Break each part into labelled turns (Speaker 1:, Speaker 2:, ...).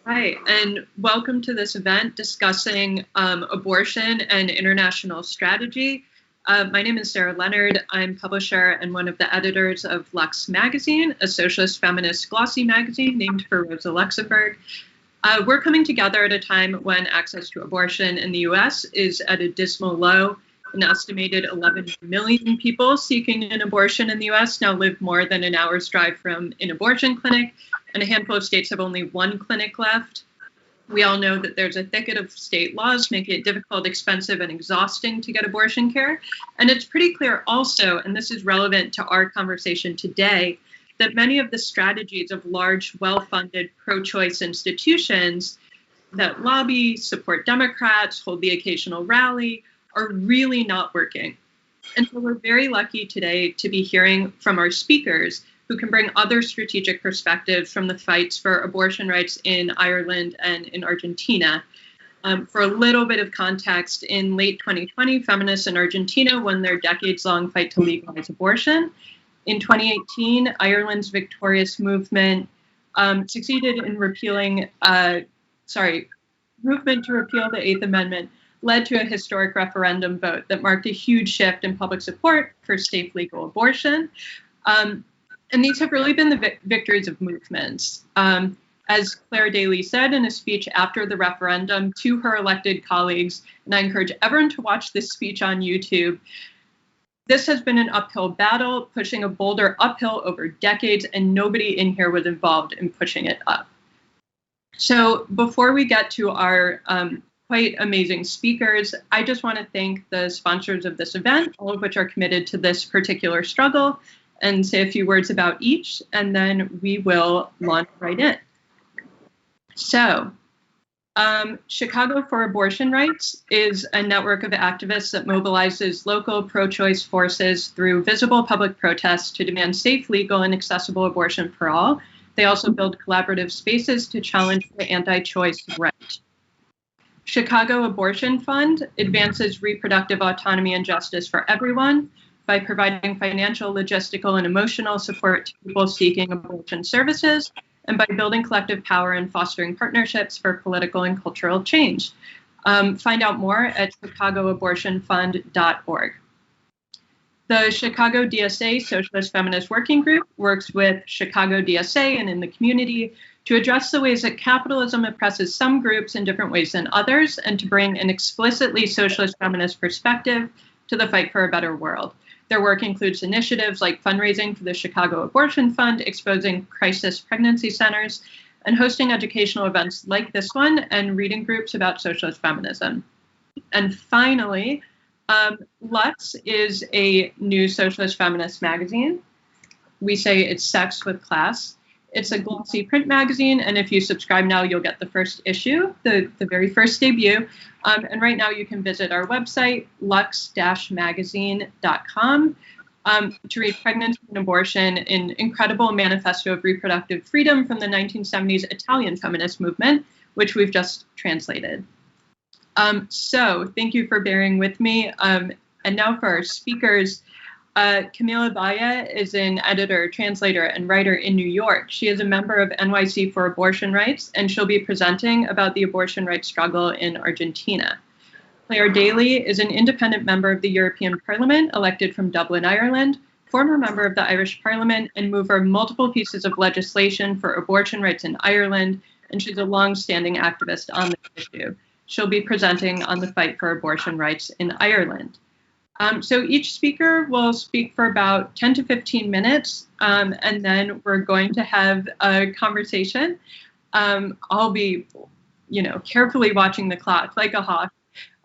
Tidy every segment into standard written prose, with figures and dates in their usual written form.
Speaker 1: Hi, and welcome to this event discussing abortion and international strategy. My name is Sarah Leonard. I'm publisher and one of the editors of Lux Magazine, a socialist feminist glossy magazine named for Rosa Luxemburg. We're coming together at a time when access to abortion in the US is at a dismal low. An estimated 11 million people seeking an abortion in the US now live more than an hour's drive from an abortion clinic, and a handful of states have only one clinic left. We all know that there's a thicket of state laws making it difficult, expensive, and exhausting to get abortion care. And it's pretty clear also, and this is relevant to our conversation today, that many of the strategies of large, well-funded pro-choice institutions that lobby, support Democrats, hold the occasional rally, are really not working. And so we're very lucky today to be hearing from our speakers who can bring other strategic perspectives from the fights for abortion rights in Ireland and in Argentina. For a little bit of context, in late 2020, feminists in Argentina won their decades-long fight to legalize abortion. In 2018, Ireland's victorious movement succeeded in movement to repeal the Eighth Amendment led to a historic referendum vote that marked a huge shift in public support for safe legal abortion. And these have really been the victories of movements. As Claire Daly said in a speech after the referendum to her elected colleagues, and I encourage everyone to watch this speech on YouTube, this has been an uphill battle, pushing a boulder uphill over decades, and nobody in here was involved in pushing it up. So before we get to our quite amazing speakers, I just want to thank the sponsors of this event, all of which are committed to this particular struggle, and say a few words about each, and then we will launch right in. So, Chicago for Abortion Rights is a network of activists that mobilizes local pro-choice forces through visible public protests to demand safe, legal, and accessible abortion for all. They also build collaborative spaces to challenge the anti-choice right. Chicago Abortion Fund advances reproductive autonomy and justice for everyone by providing financial, logistical, and emotional support to people seeking abortion services, and by building collective power and fostering partnerships for political and cultural change. Find out more at chicagoabortionfund.org. The Chicago DSA Socialist Feminist Working Group works with Chicago DSA and in the community to address the ways that capitalism oppresses some groups in different ways than others, and to bring an explicitly socialist feminist perspective to the fight for a better world. Their work includes initiatives like fundraising for the Chicago Abortion Fund, exposing crisis pregnancy centers, and hosting educational events like this one, and reading groups about socialist feminism. And finally, Lux is a new socialist feminist magazine. We say it's sex with class. It's a glossy print magazine, and if you subscribe now, you'll get the first issue, the very first debut. And right now you can visit our website, lux-magazine.com, to read Pregnancy and Abortion, an incredible manifesto of reproductive freedom from the 1970s Italian feminist movement, which we've just translated. So thank you for bearing with me. And now for our speakers. Camila Baya is an editor, translator, and writer in New York. She is a member of NYC for Abortion Rights, and she'll be presenting about the abortion rights struggle in Argentina. Claire Daly is an independent member of the European Parliament, elected from Dublin, Ireland, former member of the Irish Parliament, and mover of multiple pieces of legislation for abortion rights in Ireland, and she's a long-standing activist on this issue. She'll be presenting on the fight for abortion rights in Ireland. So each speaker will speak for about 10 to 15 minutes, and then we're going to have a conversation. I'll be, carefully watching the clock like a hawk.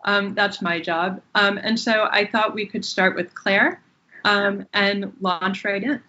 Speaker 1: That's my job. And so I thought we could start with Claire and launch right in.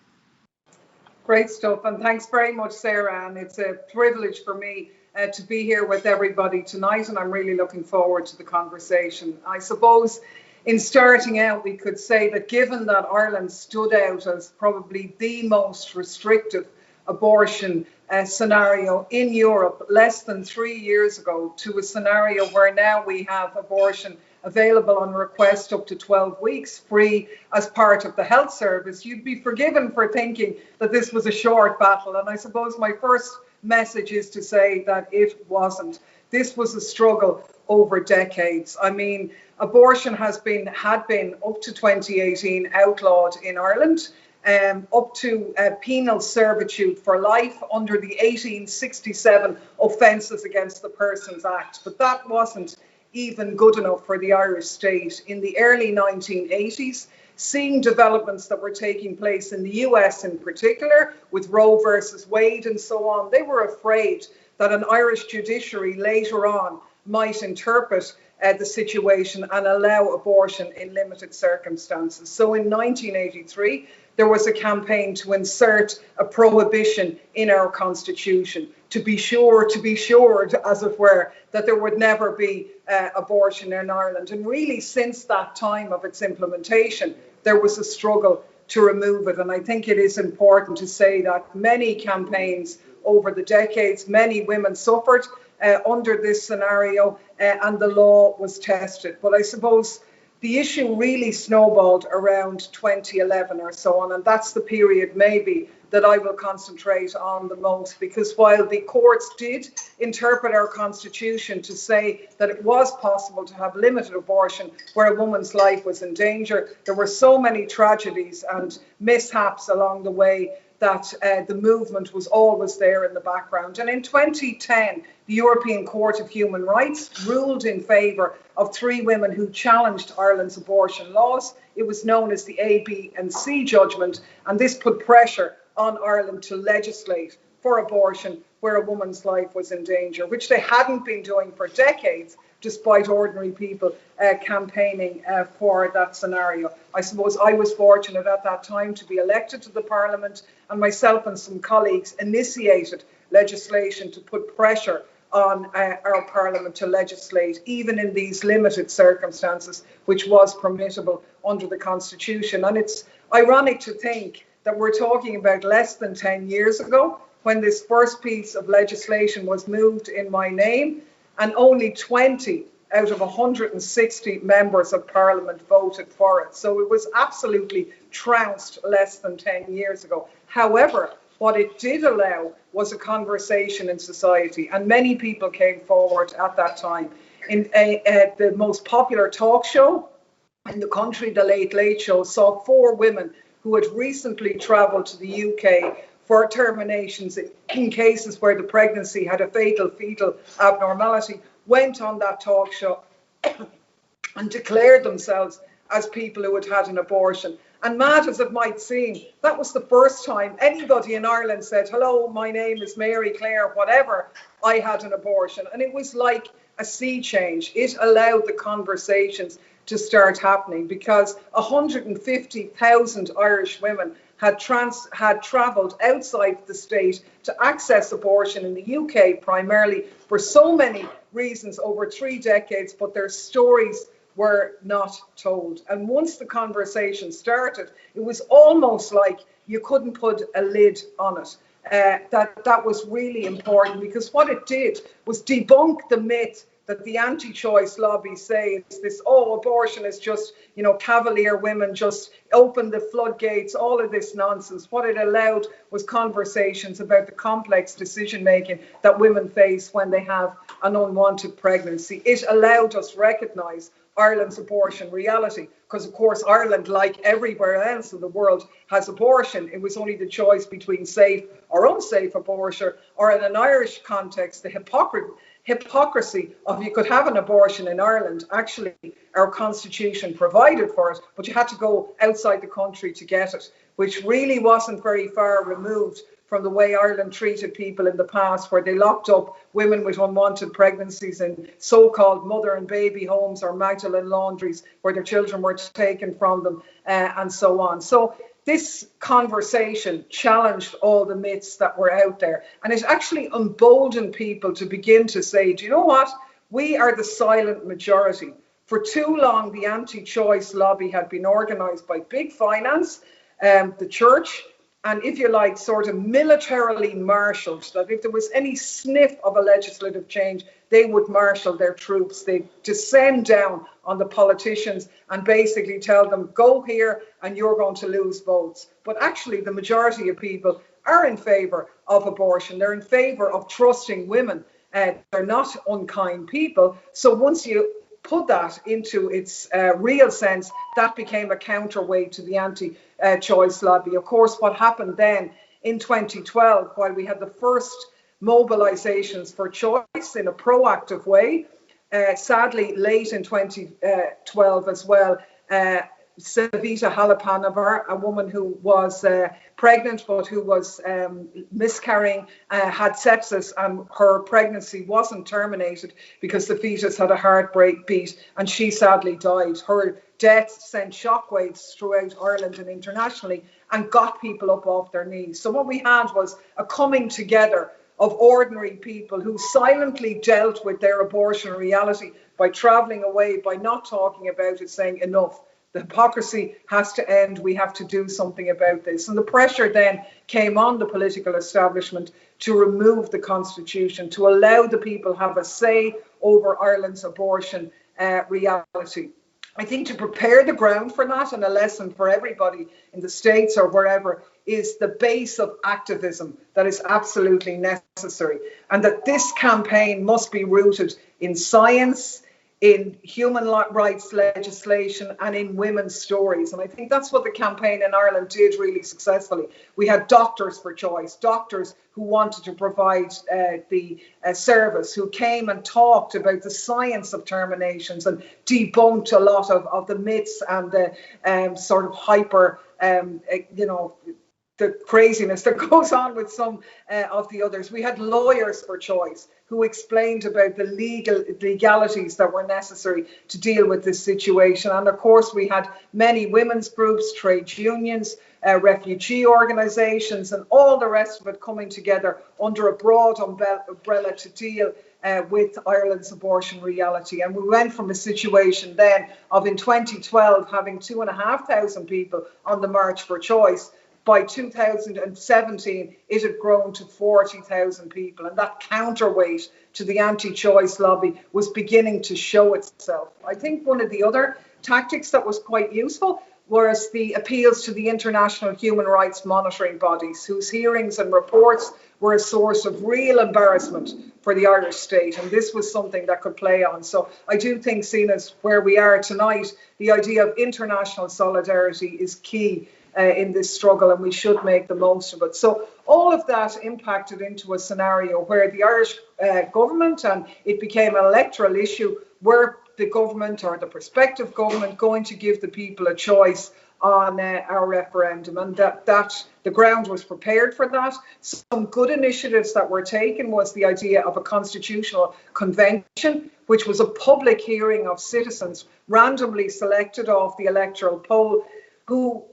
Speaker 2: Great stuff, and thanks very much, Sarah. And it's a privilege for me to be here with everybody tonight, and I'm really looking forward to the conversation. I suppose in starting out, we could say that given that Ireland stood out as probably the most restrictive abortion scenario in Europe less than 3 years ago, to a scenario where now we have abortion available on request up to 12 weeks, free as part of the health service, you'd be forgiven for thinking that this was a short battle. And I suppose my first message is to say that it wasn't. This was a struggle over decades. I mean, abortion had been up to 2018 outlawed in Ireland, up to penal servitude for life under the 1867 Offences Against the Persons Act. But that wasn't even good enough for the Irish state. In the early 1980s, seeing developments that were taking place in the US in particular, with Roe versus Wade and so on, they were afraid that an Irish judiciary later on might interpret the situation and allow abortion in limited circumstances. So in 1983, there was a campaign to insert a prohibition in our constitution to be sure, as it were, that there would never be abortion in Ireland. And really, since that time of its implementation, there was a struggle to remove it. And I think it is important to say that many campaigns over the decades, many women suffered under this scenario, and the law was tested. But I suppose the issue really snowballed around 2011 or so on, and that's the period maybe that I will concentrate on the most, because while the courts did interpret our constitution to say that it was possible to have limited abortion where a woman's life was in danger, there were so many tragedies and mishaps along the way that the movement was always there in the background. And in 2010, the European Court of Human Rights ruled in favour of 3 women who challenged Ireland's abortion laws. It was known as the A, B and C judgment, and this put pressure on Ireland to legislate for abortion where a woman's life was in danger, which they hadn't been doing for decades, despite ordinary people campaigning for that scenario. I suppose I was fortunate at that time to be elected to the Parliament, and myself and some colleagues initiated legislation to put pressure on our Parliament to legislate, even in these limited circumstances, which was permissible under the Constitution. And it's ironic to think that we're talking about less than 10 years ago when this first piece of legislation was moved in my name, and only 20 out of 160 members of Parliament voted for it. So it was absolutely trounced less than 10 years ago. However, what it did allow was a conversation in society, and many people came forward at that time. In the most popular talk show in the country, The Late Late Show, saw 4 women who had recently travelled to the UK for terminations in cases where the pregnancy had a fatal fetal abnormality, went on that talk show and declared themselves as people who had had an abortion. And mad as it might seem, that was the first time anybody in Ireland said, hello, my name is Mary Claire, whatever, I had an abortion. And it was like a sea change. It allowed the conversations to start happening, because 150,000 Irish women had travelled outside the state to access abortion in the UK, primarily for so many reasons over 3 decades, but their stories were not told. And once the conversation started, it was almost like you couldn't put a lid on it. That was really important, because what it did was debunk the myth that the anti-choice lobby say is this, oh, abortion is just, cavalier women, just open the floodgates, all of this nonsense. What it allowed was conversations about the complex decision-making that women face when they have an unwanted pregnancy. It allowed us to recognise Ireland's abortion reality, because of course Ireland, like everywhere else in the world, has abortion. It was only the choice between safe or unsafe abortion, or in an Irish context, the hypocrisy of you could have an abortion in Ireland. Actually, our constitution provided for it, but you had to go outside the country to get it, which really wasn't very far removed from the way Ireland treated people in the past, where they locked up women with unwanted pregnancies in so-called mother and baby homes or Magdalene laundries where their children were taken from them, and so on. So this conversation challenged all the myths that were out there, and it actually emboldened people to begin to say, do you know what? We are the silent majority. For too long, the anti-choice lobby had been organised by big finance, the church, and, if you like, sort of militarily marshaled, that if there was any sniff of a legislative change, they would marshal their troops. They'd descend down on the politicians and basically tell them, go here and you're going to lose votes. But actually, the majority of people are in favour of abortion. They're in favour of trusting women. They're not unkind people. So once you put that into its real sense, that became a counterweight to the anti-choice lobby. Of course, what happened then in 2012, while we had the first mobilizations for choice in a proactive way, sadly late in 2012 as well, Savita Halapanova, a woman who was pregnant but who was miscarrying, had sepsis, and her pregnancy wasn't terminated because the fetus had a heartbeat, and she sadly died. Her death sent shockwaves throughout Ireland and internationally and got people up off their knees. So what we had was a coming together of ordinary people who silently dealt with their abortion reality by travelling away, by not talking about it, saying enough. The hypocrisy has to end. We have to do something about this. And the pressure then came on the political establishment to remove the constitution, to allow the people have a say over Ireland's abortion reality. I think to prepare the ground for that, and a lesson for everybody in the States or wherever, is the base of activism that is absolutely necessary. And that this campaign must be rooted in science, in human rights legislation, and in women's stories. And I think that's what the campaign in Ireland did really successfully. We had doctors for choice, doctors who wanted to provide the service, who came and talked about the science of terminations and debunked a lot of the myths and the sort of hyper, the craziness that goes on with some of the others. We had lawyers for choice who explained about the legalities that were necessary to deal with this situation. And of course, we had many women's groups, trade unions, refugee organisations, and all the rest of it coming together under a broad umbrella to deal with Ireland's abortion reality. And we went from a situation then of, in 2012, having 2,500 people on the March for Choice. By 2017, it had grown to 40,000 people. And that counterweight to the anti-choice lobby was beginning to show itself. I think one of the other tactics that was quite useful was the appeals to the international human rights monitoring bodies, whose hearings and reports were a source of real embarrassment for the Irish state. And this was something that could play on. So I do think, seen as where we are tonight, the idea of international solidarity is key in this struggle, and we should make the most of it. So all of that impacted into a scenario where the Irish government, and it became an electoral issue, were the government or the prospective government going to give the people a choice on our referendum, and that the ground was prepared for that. Some good initiatives that were taken was the idea of a constitutional convention, which was a public hearing of citizens randomly selected off the electoral poll, who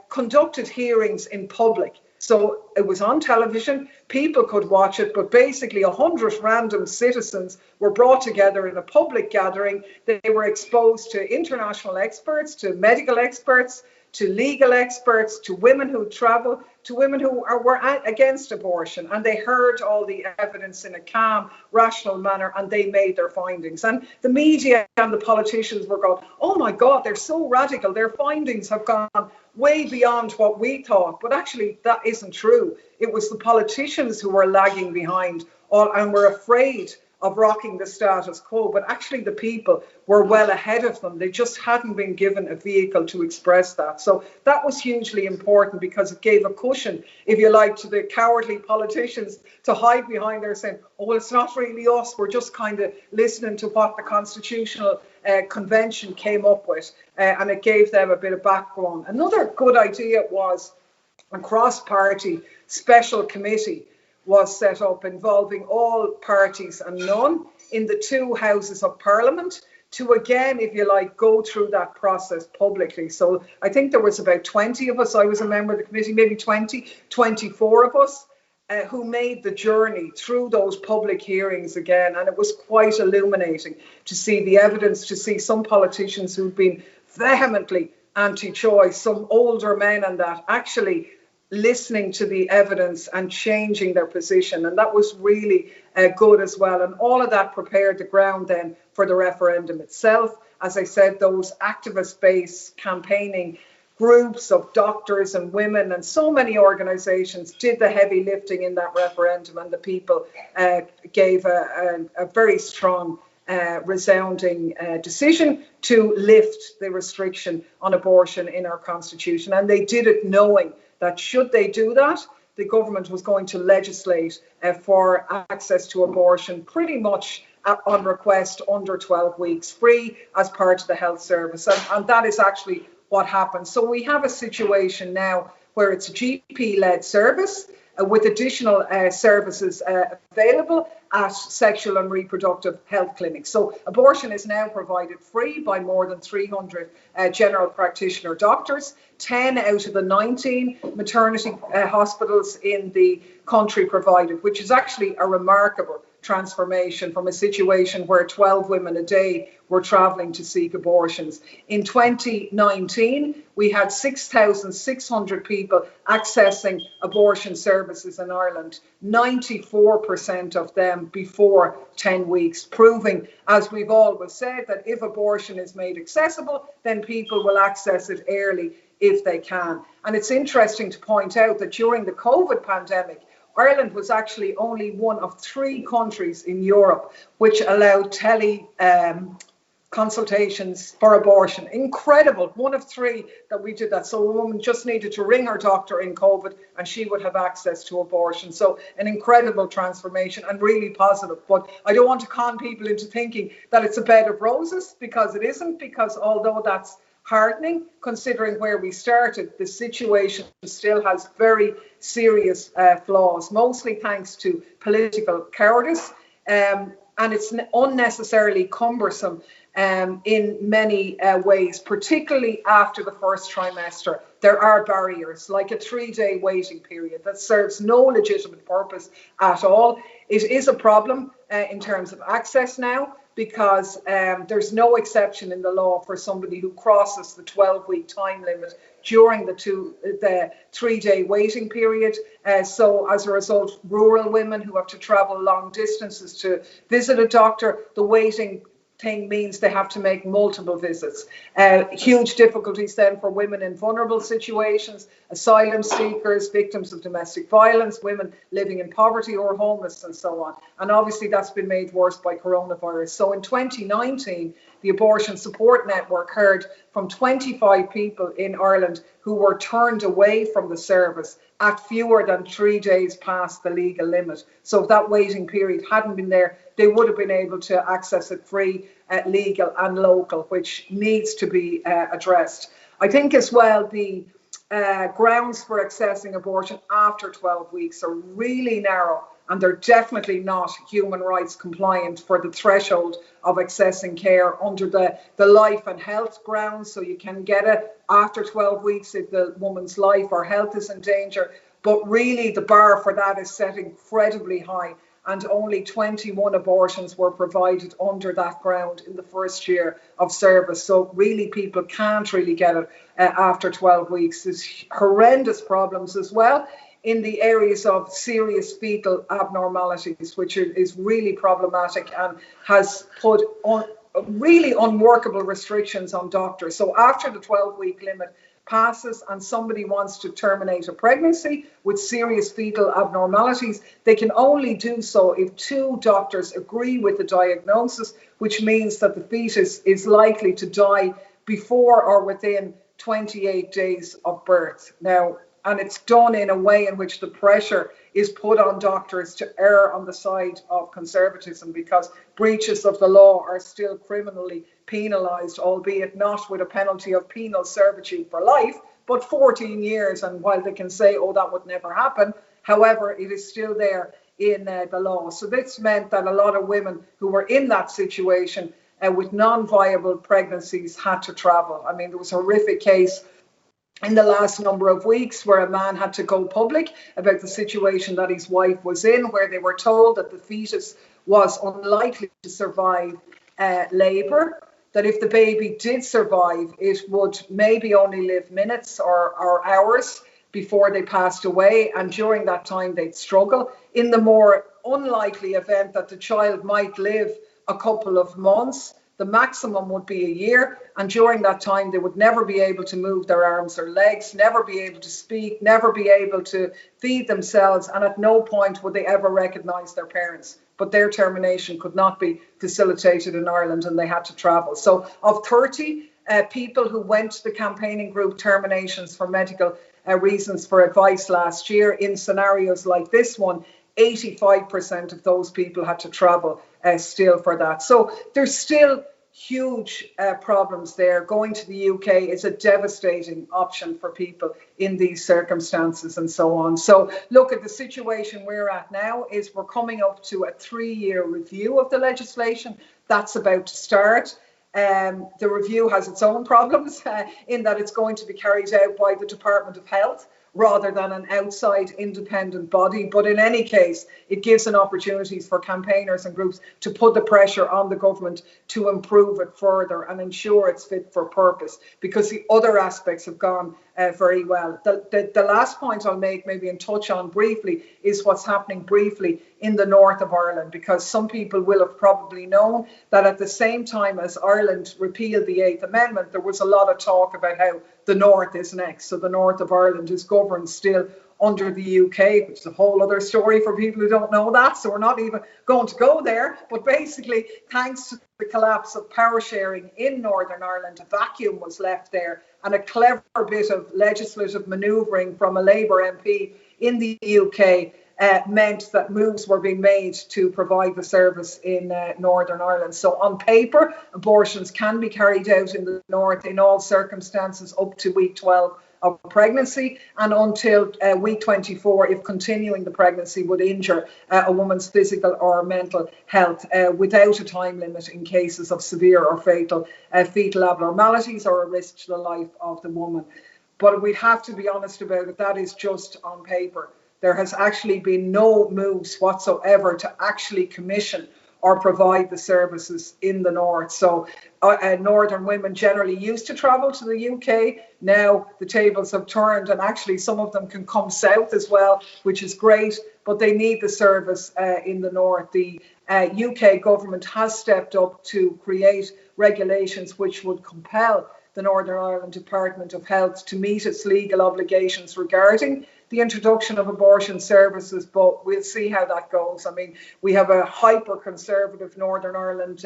Speaker 2: conducted hearings in public. So it was on television, people could watch it, but basically 100 random citizens were brought together in a public gathering. They were exposed to international experts, to medical experts, to legal experts, to women who travel, to women who were against abortion. And they heard all the evidence in a calm, rational manner, and they made their findings. And the media and the politicians were going, oh my God, they're so radical. Their findings have gone way beyond what we thought. But actually, that isn't true. It was the politicians who were lagging behind and were afraid of rocking the status quo, but actually the people were well ahead of them. They just hadn't been given a vehicle to express that. So that was hugely important, because it gave a cushion, if you like, to the cowardly politicians to hide behind there saying, oh, well, it's not really us. We're just kind of listening to what the Constitutional Convention came up with. And it gave them a bit of backbone. Another good idea was a cross-party special committee was set up involving all parties and none in the two houses of Parliament to, again, if you like, go through that process publicly. So I think there was about 20 of us. I was a member of the committee, maybe 24 of us who made the journey through those public hearings again. And it was quite illuminating to see the evidence, to see some politicians who'd been vehemently anti-choice, some older men and that, actually listening to the evidence and changing their position. And that was really good as well. And all of that prepared the ground then for the referendum itself. As I said, those activist-based campaigning groups of doctors and women and so many organizations did the heavy lifting in that referendum, and the people gave a very strong resounding decision to lift the restriction on abortion in our constitution. And they did it knowing that should they do that, the government was going to legislate for access to abortion pretty much on request under 12 weeks, free as part of the health service. And that is actually what happened. So we have a situation now where it's a GP-led service with additional services available at sexual and reproductive health clinics. So abortion is now provided free by more than 300 general practitioner doctors. 10 out of the 19 maternity hospitals in the country provided, which is actually a remarkable transformation from a situation where 12 women a day were travelling to seek abortions. In 2019, we had 6,600 people accessing abortion services in Ireland, 94% of them before 10 weeks, proving, as we've always said, that if abortion is made accessible, then people will access it early if they can. And it's interesting to point out that during the COVID pandemic, Ireland was actually only one of 3 countries in Europe which allowed consultations for abortion. Incredible. One of 3 that we did that. So a woman just needed to ring her doctor in COVID and she would have access to abortion. So an incredible transformation and really positive. But I don't want to con people into thinking that it's a bed of roses, because it isn't, because although that's heartening, considering where we started, the situation still has very serious flaws, mostly thanks to political cowardice, and it's unnecessarily cumbersome in many ways, particularly after the first trimester. There are barriers, like a 3-day waiting period that serves no legitimate purpose at all. It is a problem in terms of access now, because there's no exception in the law for somebody who crosses the 12-week time limit during the 3-day waiting period. So as a result, rural women who have to travel long distances to visit a doctor, the waiting thing means they have to make multiple visits. Huge difficulties then for women in vulnerable situations, asylum seekers, victims of domestic violence, women living in poverty or homeless, and so on. And obviously that's been made worse by coronavirus. So in 2019, the Abortion Support Network heard from 25 people in Ireland who were turned away from the service at fewer than 3 days past the legal limit. So if that waiting period hadn't been there, they would have been able to access it free, legal and local, which needs to be addressed. I think as well the grounds for accessing abortion after 12 weeks are really narrow, and they're definitely not human rights compliant for the threshold of accessing care under the life and health grounds. So you can get it after 12 weeks if the woman's life or health is in danger. But really the bar for that is set incredibly high, and only 21 abortions were provided under that ground in the first year of service. So really people can't really get it after 12 weeks. There's horrendous problems as well in the areas of serious fetal abnormalities, which is really problematic and has put on really unworkable restrictions on doctors. So after the 12-week limit passes and somebody wants to terminate a pregnancy with serious fetal abnormalities, they can only do so if 2 doctors agree with the diagnosis, which means that the fetus is likely to die before or within 28 days of birth. Now, and it's done in a way in which the pressure is put on doctors to err on the side of conservatism, because breaches of the law are still criminally penalised, albeit not with a penalty of penal servitude for life, but 14 years. And while they can say, oh, that would never happen, however, it is still there in the law. So this meant that a lot of women who were in that situation with non-viable pregnancies had to travel. I mean, there was a horrific case in the last number of weeks where a man had to go public about the situation that his wife was in, where they were told that the fetus was unlikely to survive labour, that if the baby did survive, it would maybe only live minutes or hours, before they passed away, and during that time they'd struggle. In the more unlikely event that the child might live a couple of months, the maximum would be a year, and during that time they would never be able to move their arms or legs, never be able to speak, never be able to feed themselves, and at no point would they ever recognise their parents. But their termination could not be facilitated in Ireland, and they had to travel. So of 30 people who went to the campaigning group Terminations for Medical Reasons for Advice last year, in scenarios like this one, 85% of those people had to travel still for that. So there's still huge problems there. Going to the UK is a devastating option for people in these circumstances and so on. So look, at the situation we're at now is we're coming up to a 3-year review of the legislation. That's about to start. The review has its own problems in that it's going to be carried out by the Department of Health rather than an outside independent body. But in any case, it gives an opportunities for campaigners and groups to put the pressure on the government to improve it further and ensure it's fit for purpose, because the other aspects have gone very well. The last point I'll make, maybe and touch on briefly, is what's happening briefly in the north of Ireland, because some people will have probably known that at the same time as Ireland repealed the 8th Amendment, there was a lot of talk about how the north is next. So the north of Ireland is governed still under the UK, which is a whole other story for people who don't know that. So we're not even going to go there. But basically, thanks to the collapse of power sharing in Northern Ireland, a vacuum was left there, and a clever bit of legislative manoeuvring from a Labour MP in the UK meant that moves were being made to provide the service in Northern Ireland. So on paper, abortions can be carried out in the north in all circumstances up to week 12 of pregnancy, and until week 24 if continuing the pregnancy would injure a woman's physical or mental health, without a time limit in cases of severe or fatal fetal abnormalities or a risk to the life of the woman. But we have to be honest about it, that is just on paper. There has actually been no moves whatsoever to actually commission or provide the services in the north. So northern women generally used to travel to the UK. Now the tables have turned, and actually some of them can come south as well, which is great, but they need the service in the north. The UK government has stepped up to create regulations which would compel the Northern Ireland Department of Health to meet its legal obligations regarding the introduction of abortion services, but we'll see how that goes. I mean, we have a hyper-conservative Northern Ireland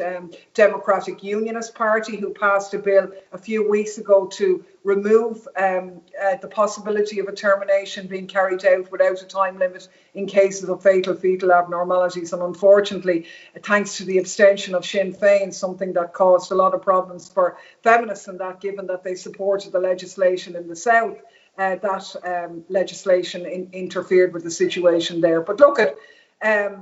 Speaker 2: Democratic Unionist Party who passed a bill a few weeks ago to remove the possibility of a termination being carried out without a time limit in cases of fatal fetal abnormalities. And unfortunately, thanks to the abstention of Sinn Féin, something that caused a lot of problems for feminists, and that given that they supported the legislation in the south, that legislation interfered with the situation there. But look, I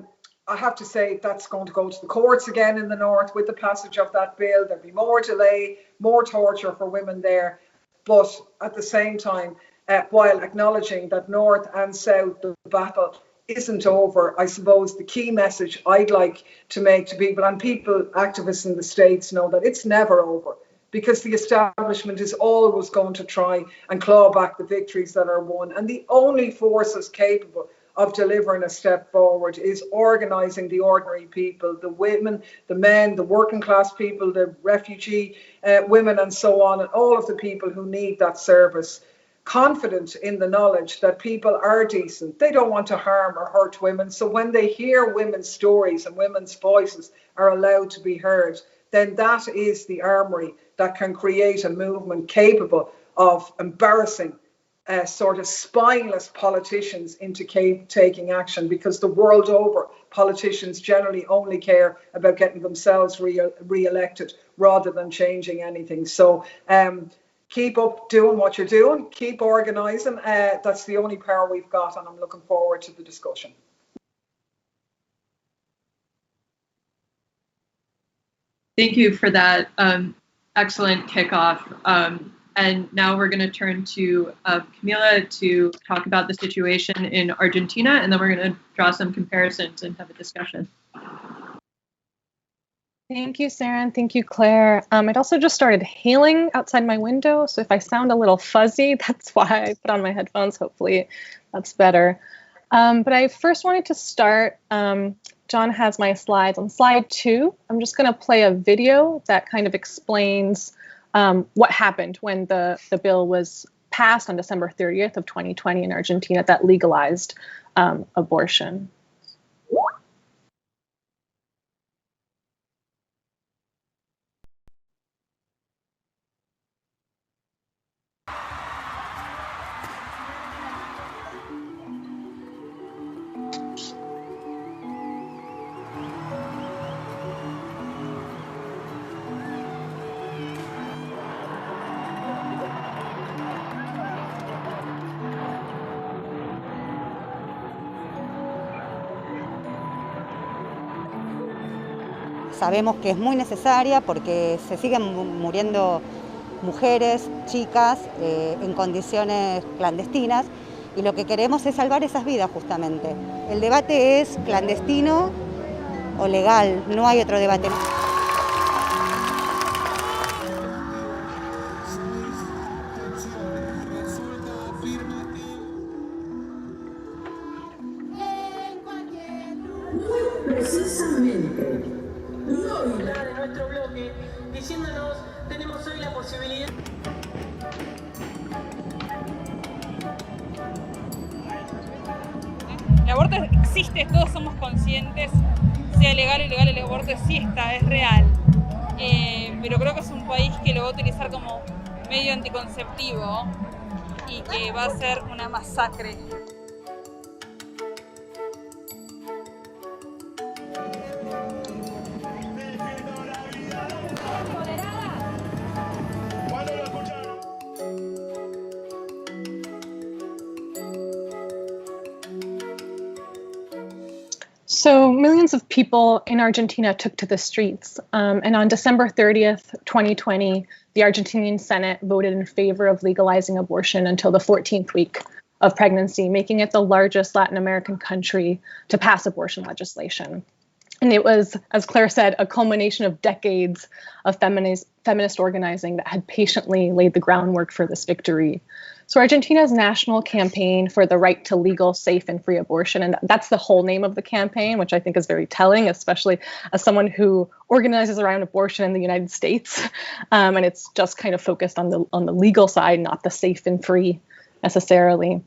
Speaker 2: have to say that's going to go to the courts again in the north with the passage of that bill. There'll be more delay, more torture for women there. But at the same time, while acknowledging that north and south, the battle isn't over, I suppose the key message I'd like to make to people, and people, activists in the States, know that it's never over, because the establishment is always going to try and claw back the victories that are won. And the only forces capable of delivering a step forward is organising the ordinary people, the women, the men, the working class people, the refugee women and so on, and all of the people who need that service, confident in the knowledge that people are decent. They don't want to harm or hurt women. So when they hear women's stories and women's voices are allowed to be heard, then that is the armoury that can create a movement capable of embarrassing sort of spineless politicians into taking action, because the world over, politicians generally only care about getting themselves re-elected rather than changing anything. So keep up doing what you're doing, keep organising. That's the only power we've got, and I'm looking forward to the discussion.
Speaker 1: Thank you for that excellent kickoff. And now we're going to turn to Camila to talk about the situation in Argentina, and then we're going to draw some comparisons and have a discussion.
Speaker 3: Thank you, Sarah, and thank you, Claire. It also just started hailing outside my window, so if I sound a little fuzzy, that's why I put on my headphones. Hopefully that's better. But I first wanted to start, John has my slides. On slide 2, I'm just going to play a video that kind of explains what happened when the bill was passed on December 30th of 2020 in Argentina that legalized abortion.
Speaker 4: Sabemos que es muy necesaria porque se siguen muriendo mujeres, chicas, en condiciones clandestinas, y lo que queremos es salvar esas vidas justamente. El debate es clandestino o legal, no hay otro debate.
Speaker 5: Precisamente, y hoy de nuestro bloque, diciéndonos, tenemos hoy la posibilidad.
Speaker 6: El aborto existe, todos somos conscientes, sea legal o ilegal, el aborto existe, es real. Pero creo que es un país que lo va a utilizar como medio anticonceptivo y que va a ser una masacre.
Speaker 3: So millions of people in Argentina took to the streets. And on December 30th, 2020, the Argentinian Senate voted in favor of legalizing abortion until the 14th week of pregnancy, making it the largest Latin American country to pass abortion legislation. And it was, as Claire said, a culmination of decades of feminist organizing that had patiently laid the groundwork for this victory. So Argentina's national campaign for the right to legal, safe, and free abortion, and that's the whole name of the campaign, which I think is very telling, especially as someone who organizes around abortion in the United States. And it's just kind of focused on the legal side, not the safe and free necessarily.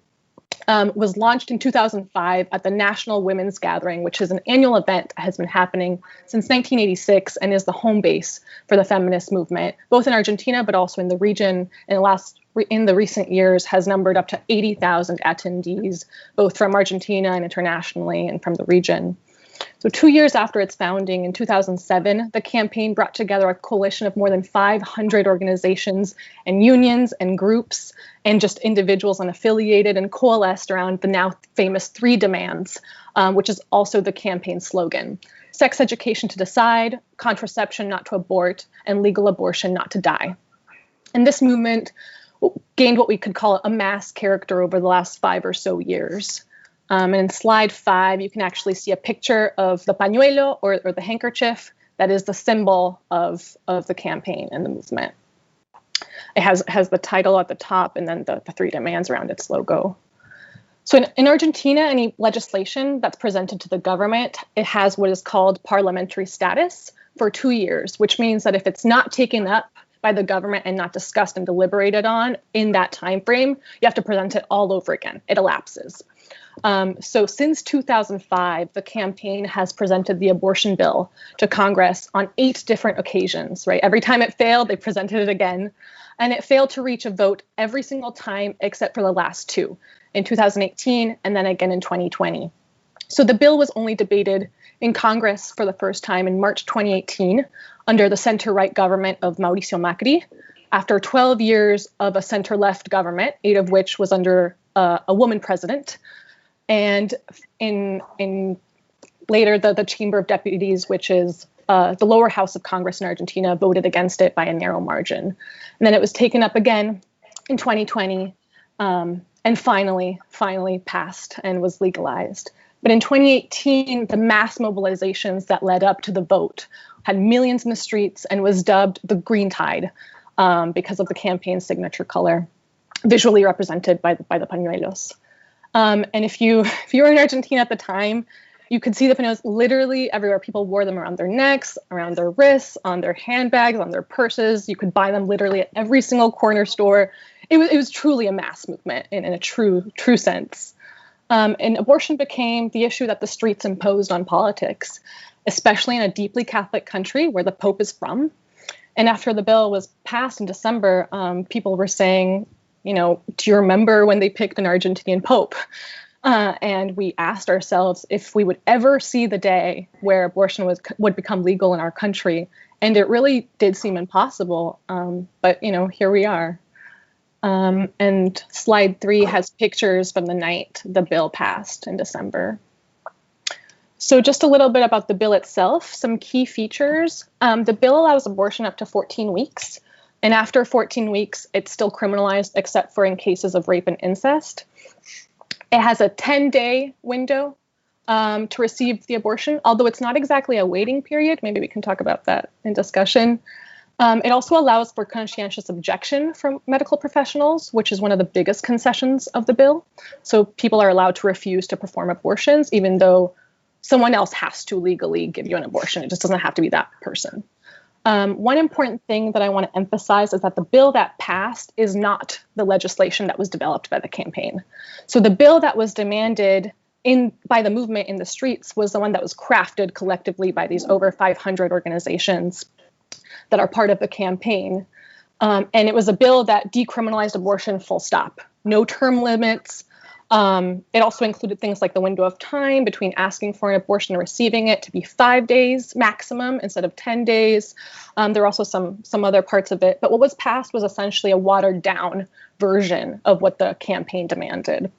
Speaker 3: Was launched in 2005 at the National Women's Gathering, which is an annual event that has been happening since 1986 and is the home base for the feminist movement, both in Argentina but also in the region. In the recent years has numbered up to 80,000 attendees, both from Argentina and internationally and from the region. So 2 years after its founding in 2007, the campaign brought together a coalition of more than 500 organizations and unions and groups and just individuals unaffiliated and coalesced around the now famous 3 demands, which is also the campaign slogan: sex education to decide, contraception not to abort, and legal abortion not to die. And this movement gained what we could call a mass character over the last 5 or so years. And in slide 5, you can actually see a picture of the pañuelo or the handkerchief that is the symbol of the campaign and the movement. It has the title at the top and then the 3 demands around its logo. So in Argentina, any legislation that's presented to the government, it has what is called parliamentary status for 2 years, which means that if it's not taken up by the government and not discussed and deliberated on in that time frame, you have to present it all over again. It elapses. So since 2005, the campaign has presented the abortion bill to Congress on 8 different occasions, right? Every time it failed, they presented it again. And it failed to reach a vote every single time except for the last 2, in 2018 and then again in 2020. So the bill was only debated in Congress for the first time in March 2018 under the center-right government of Mauricio Macri, after 12 years of a center-left government, 8 of which was under a woman president. And in later, the Chamber of Deputies, which is the lower house of Congress in Argentina, voted against it by a narrow margin. And then it was taken up again in 2020 and finally passed and was legalized. But in 2018, the mass mobilizations that led up to the vote had millions in the streets and was dubbed the Green Tide because of the campaign signature color, visually represented by the pañuelos. And if you were in Argentina at the time, you could see the pañuelos literally everywhere. People wore them around their necks, around their wrists, on their handbags, on their purses. You could buy them literally at every single corner store. It was truly a mass movement in a true sense. And abortion became the issue that the streets imposed on politics, especially in a deeply Catholic country where the Pope is from. And after the bill was passed in December, people were saying, do you remember when they picked an Argentinian Pope? And we asked ourselves if we would ever see the day where abortion would become legal in our country. And it really did seem impossible. But, here we are. And slide 3 has pictures from the night the bill passed in December. So just a little bit about the bill itself, some key features. The bill allows abortion up to 14 weeks. And after 14 weeks, it's still criminalized except for in cases of rape and incest. It has a 10-day window to receive the abortion, although it's not exactly a waiting period. Maybe we can talk about that in discussion. It also allows for conscientious objection from medical professionals, which is one of the biggest concessions of the bill. So people are allowed to refuse to perform abortions, even though someone else has to legally give you an abortion. It just doesn't have to be that person. One important thing that I want to emphasize is that the bill that passed is not the legislation that was developed by the campaign. So the bill that was demanded by the movement in the streets was the one that was crafted collectively by these over 500 organizations that are part of the campaign. And it was a bill that decriminalized abortion full stop, no term limits. It also included things like the window of time between asking for an abortion and receiving it to be 5 days maximum instead of 10 days. There are also some other parts of it. But what was passed was essentially a watered down version of what the campaign demanded.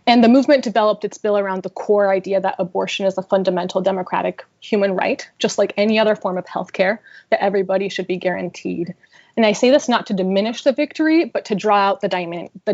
Speaker 3: And the movement developed its bill around the core idea that abortion is a fundamental democratic human right, just like any other form of healthcare, that everybody should be guaranteed. And I say this not to diminish the victory, but to draw out the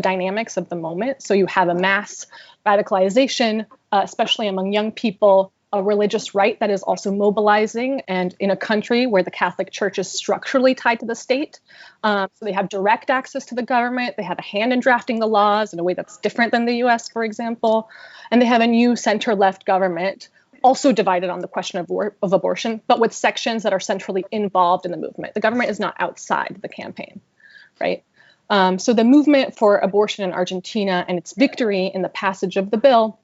Speaker 3: dynamics of the moment. So you have a mass radicalization, especially among young people, a religious right that is also mobilizing, and in a country where the Catholic Church is structurally tied to the state. So they have direct access to the government. They have a hand in drafting the laws in a way that's different than the US, for example. And they have a new center-left government, also divided on the question of abortion, but with sections that are centrally involved in the movement. The government is not outside the campaign, right? So the movement for abortion in Argentina and its victory in the passage of the bill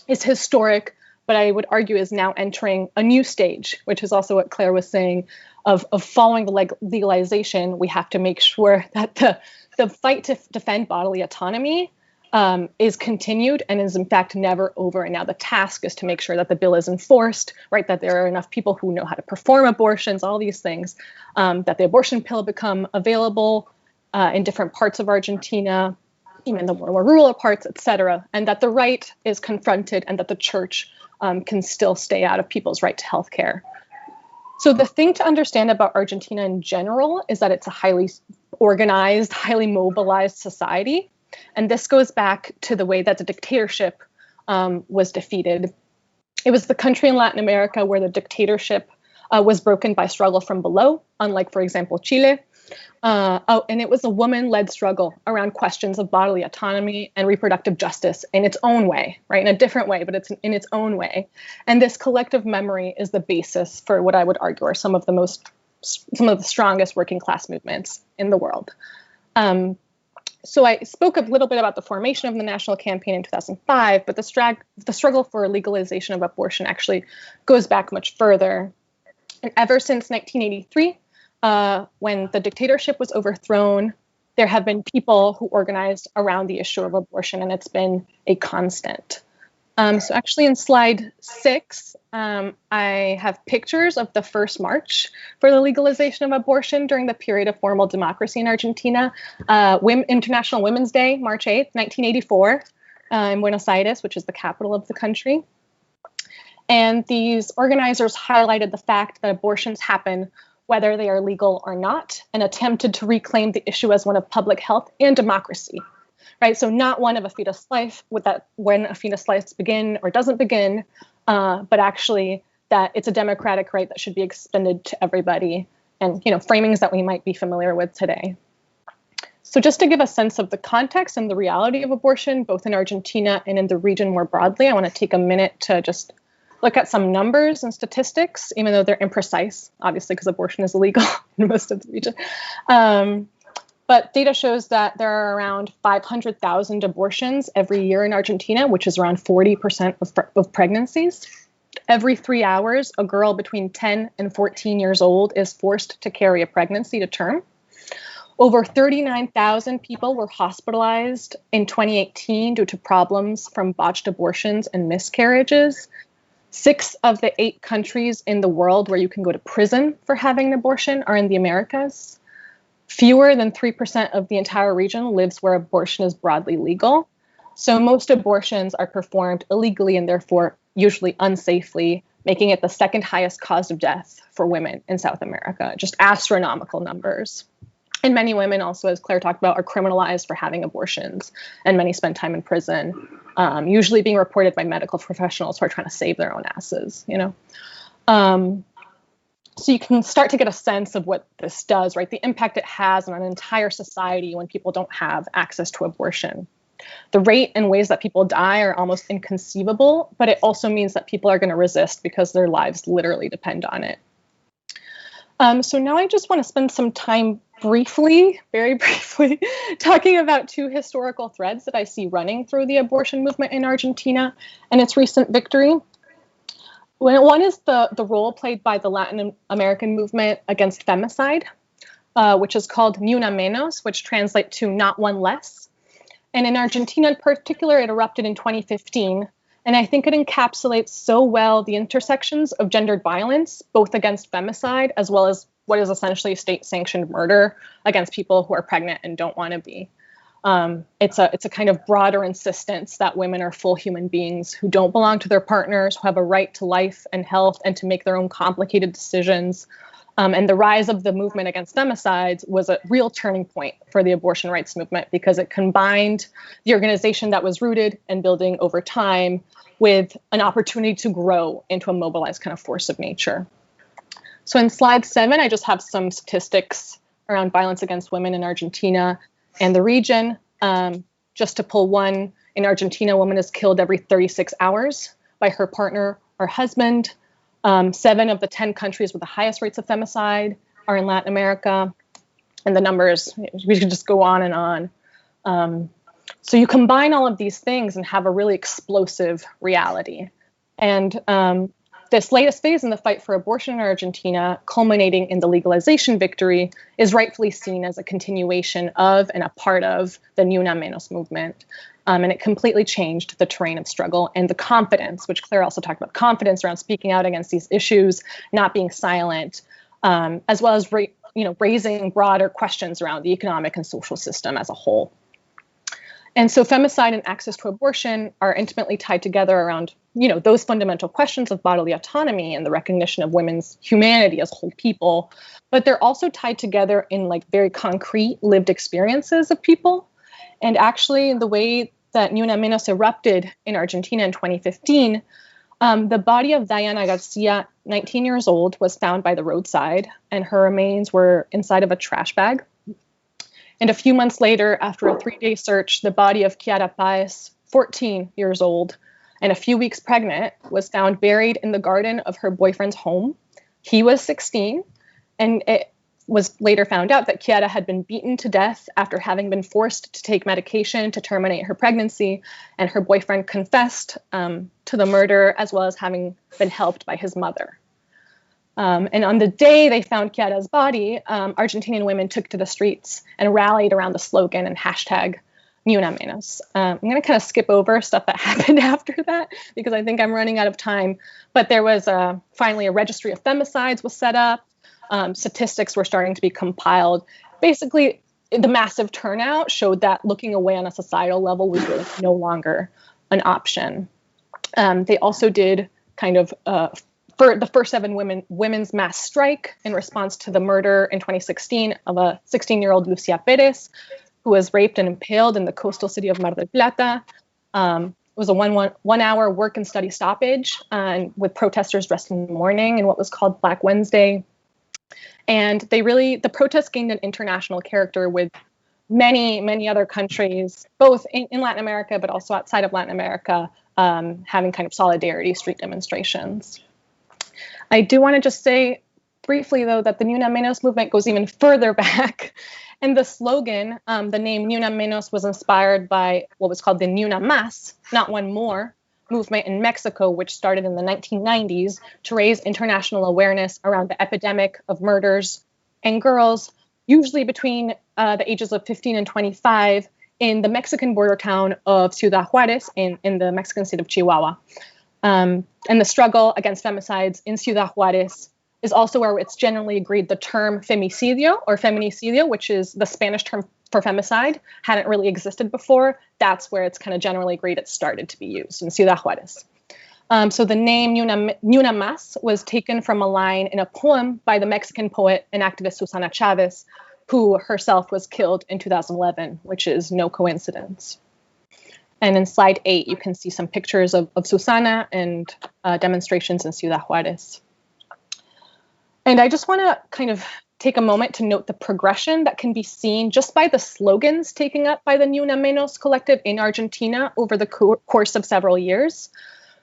Speaker 3: is historic, but I would argue is now entering a new stage, which is also what Claire was saying, of following the legalization. We have to make sure that the fight to defend bodily autonomy is continued and is in fact never over. And now the task is to make sure that the bill is enforced, right? That there are enough people who know how to perform abortions, all these things, that the abortion pill become available in different parts of Argentina, even the more rural parts, et cetera, and that the right is confronted and that the church can still stay out of people's right to health care. So the thing to understand about Argentina in general is that it's a highly organized, highly mobilized society. And this goes back to the way that the dictatorship was defeated. It was the country in Latin America where the dictatorship was broken by struggle from below, unlike, for example, Chile. And it was a woman-led struggle around questions of bodily autonomy and reproductive justice in its own way, right? In a different way, but it's in its own way. And this collective memory is the basis for what I would argue are some of the strongest working class movements in the world. So I spoke a little bit about the formation of the national campaign in 2005, but the struggle for legalization of abortion actually goes back much further. And ever since 1983, when the dictatorship was overthrown, there have been people who organized around the issue of abortion, and it's been a constant. So actually in slide 6, I have pictures of the first march for the legalization of abortion during the period of formal democracy in Argentina. International Women's Day, March 8th, 1984, in Buenos Aires, which is the capital of the country. And these organizers highlighted the fact that abortions happen whether they are legal or not, and attempted to reclaim the issue as one of public health and democracy. right? So not one of a fetus life, with that when a fetus life begin or doesn't begin, but actually that it's a democratic right that should be extended to everybody, and framings that we might be familiar with today. So just to give a sense of the context and the reality of abortion, both in Argentina and in the region more broadly, I want to take a minute to just look at some numbers and statistics, even though they're imprecise, obviously, because abortion is illegal in most of the region. But data shows that there are around 500,000 abortions every year in Argentina, which is around 40% of pregnancies. Every 3 hours, a girl between 10 and 14 years old is forced to carry a pregnancy to term. Over 39,000 people were hospitalized in 2018 due to problems from botched abortions and miscarriages. 6 of the 8 countries in the world where you can go to prison for having an abortion are in the Americas. Fewer than 3% of the entire region lives where abortion is broadly legal. So most abortions are performed illegally and therefore usually unsafely, making it the second highest cause of death for women in South America, just astronomical numbers. And many women also, as Claire talked about, are criminalized for having abortions, and many spend time in prison, usually being reported by medical professionals who are trying to save their own asses, So you can start to get a sense of what this does, right? The impact it has on an entire society when people don't have access to abortion. The rate and ways that people die are almost inconceivable, but it also means that people are going to resist because their lives literally depend on it. So now I just want to spend some time very briefly, talking about 2 historical threads that I see running through the abortion movement in Argentina and its recent victory. One is the role played by the Latin American movement against femicide, which is called Ni Una Menos, which translates to not one less. And in Argentina in particular, it erupted in 2015. And I think it encapsulates so well the intersections of gendered violence, both against femicide as well as what is essentially state-sanctioned murder against people who are pregnant and don't want to be. It's a kind of broader insistence that women are full human beings who don't belong to their partners, who have a right to life and health and to make their own complicated decisions. And the rise of the movement against femicides was a real turning point for the abortion rights movement because it combined the organization that was rooted and building over time with an opportunity to grow into a mobilized kind of force of nature. So in slide 7, I just have some statistics around violence against women in Argentina and the region. Just to pull one, in Argentina, a woman is killed every 36 hours by her partner or husband. 7 of the 10 countries with the highest rates of femicide are in Latin America. And the numbers, we could just go on and on. So you combine all of these things and have a really explosive reality. And this latest phase in the fight for abortion in Argentina, culminating in the legalization victory, is rightfully seen as a continuation of and a part of the Ni Una Menos movement. And it completely changed the terrain of struggle and the confidence, which Claire also talked about, confidence around speaking out against these issues, not being silent, as well as raising broader questions around the economic and social system as a whole. And so femicide and access to abortion are intimately tied together around, those fundamental questions of bodily autonomy and the recognition of women's humanity as whole people. But they're also tied together in very concrete lived experiences of people. And actually, the way that Ni Una Menos erupted in Argentina in 2015, the body of Diana Garcia, 19 years old, was found by the roadside, and her remains were inside of a trash bag. And a few months later, after a 3-day search, the body of Chiara Paez, 14 years old, and a few weeks pregnant, was found buried in the garden of her boyfriend's home. He was 16, and it was later found out that Chiara had been beaten to death after having been forced to take medication to terminate her pregnancy, and her boyfriend confessed to the murder, as well as having been helped by his mother. And on the day they found Chiara's body, Argentinian women took to the streets and rallied around the slogan and hashtag Ni Una Menos. I'm going to kind of skip over stuff that happened after that because I think I'm running out of time. But there was finally a registry of femicides was set up. Statistics were starting to be compiled. Basically, the massive turnout showed that looking away on a societal level was really no longer an option. They also did kind of for the first 7 women's mass strike in response to the murder in 2016 of a 16-year-old Lucia Perez, who was raped and impaled in the coastal city of Mar del Plata. It was a one-hour work and study stoppage with protesters dressed in mourning in what was called Black Wednesday. And the protests gained an international character with many, many other countries, both in Latin America, but also outside of Latin America, having kind of solidarity street demonstrations. I do want to just say briefly, though, that the Ni Una Menos movement goes even further back. And the slogan, the name Ni Una Menos, was inspired by what was called the Ni Una Más, not one more, movement in Mexico, which started in the 1990s to raise international awareness around the epidemic of murders and girls, usually between the ages of 15 and 25, in the Mexican border town of Ciudad Juárez in the Mexican state of Chihuahua. And the struggle against femicides in Ciudad Juárez is also where it's generally agreed the term femicidio or feminicidio, which is the Spanish term for femicide, hadn't really existed before. That's where it's kind of generally agreed it started to be used, in Ciudad Juárez. So the name Ni Una Más was taken from a line in a poem by the Mexican poet and activist Susana Chavez, who herself was killed in 2011, which is no coincidence. And in slide 8, you can see some pictures of Susana and demonstrations in Ciudad Juárez. And I just want to kind of take a moment to note the progression that can be seen just by the slogans taken up by the Ni Una Menos collective in Argentina over the course of several years.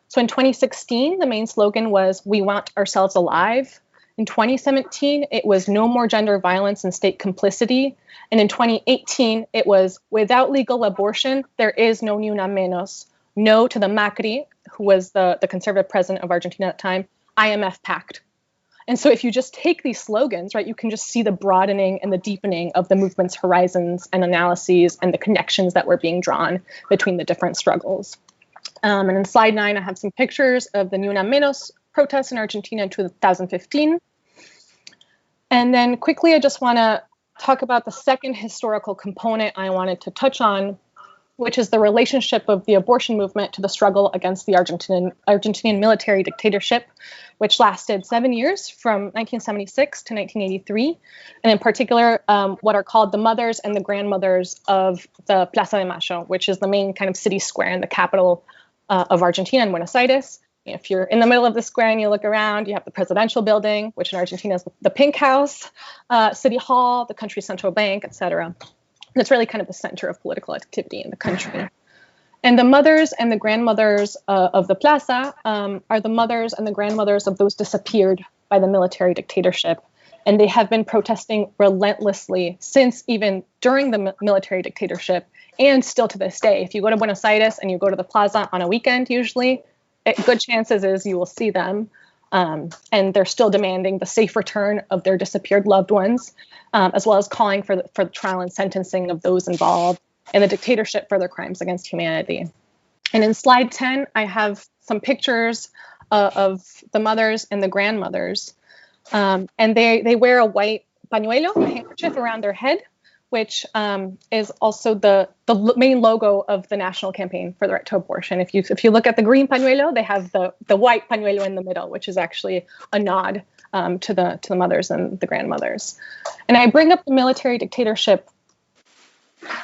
Speaker 3: So in 2016, the main slogan was, "We want ourselves alive." In 2017, it was "No more gender violence and state complicity." And in 2018, it was "Without legal abortion, there is no Ni Una Menos. No to the Macri," who was the conservative president of Argentina at the time, IMF pact. And so if you just take these slogans, right, you can just see the broadening and the deepening of the movement's horizons and analyses and the connections that were being drawn between the different struggles. And in slide 9, I have some pictures of the Ni Una Menos protests in Argentina in 2015. And then quickly, I just want to talk about the second historical component I wanted to touch on, which is the relationship of the abortion movement to the struggle against the Argentinian military dictatorship, which lasted 7 years from 1976 to 1983. And in particular, what are called the mothers and the grandmothers of the Plaza de Mayo, which is the main kind of city square in the capital of Argentina, in Buenos Aires. If you're in the middle of the square and you look around, you have the presidential building, which in Argentina is the Pink House, City Hall, the country's central bank, etc. And it's really kind of the center of political activity in the country. And the mothers and the grandmothers of the plaza are the mothers and the grandmothers of those disappeared by the military dictatorship. And they have been protesting relentlessly since even during the military dictatorship and still to this day. If you go to Buenos Aires and you go to the plaza on a weekend, usually, good chances is you will see them. And they're still demanding the safe return of their disappeared loved ones, as well as calling for the trial and sentencing of those involved in the dictatorship for their crimes against humanity. And in slide 10, I have some pictures of the mothers and the grandmothers. And they wear a white pañuelo, a handkerchief around their head, which is also the main logo of the national campaign for the right to abortion. If you look at the green pañuelo, they have the white pañuelo in the middle, which is actually a nod to the mothers and the grandmothers. And I bring up the military dictatorship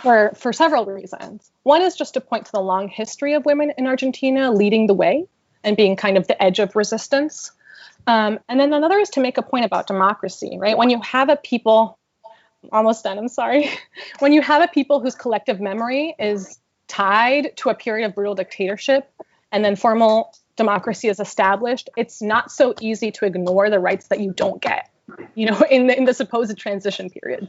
Speaker 3: for several reasons. One is just to point to the long history of women in Argentina leading the way and being kind of the edge of resistance. And then another is to make a point about democracy, right? When you have a people, almost done, I'm sorry. When you have a people whose collective memory is tied to a period of brutal dictatorship and then formal democracy is established, it's not so easy to ignore the rights that you don't get, in the supposed transition period.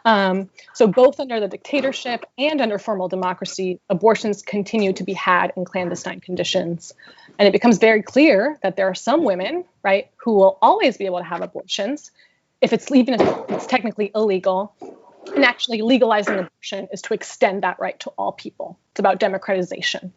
Speaker 3: So both under the dictatorship and under formal democracy, abortions continue to be had in clandestine conditions. And it becomes very clear that there are some women, right, who will always be able to have abortions, even if it's technically illegal. And actually legalizing abortion is to extend that right to all people. It's about democratization.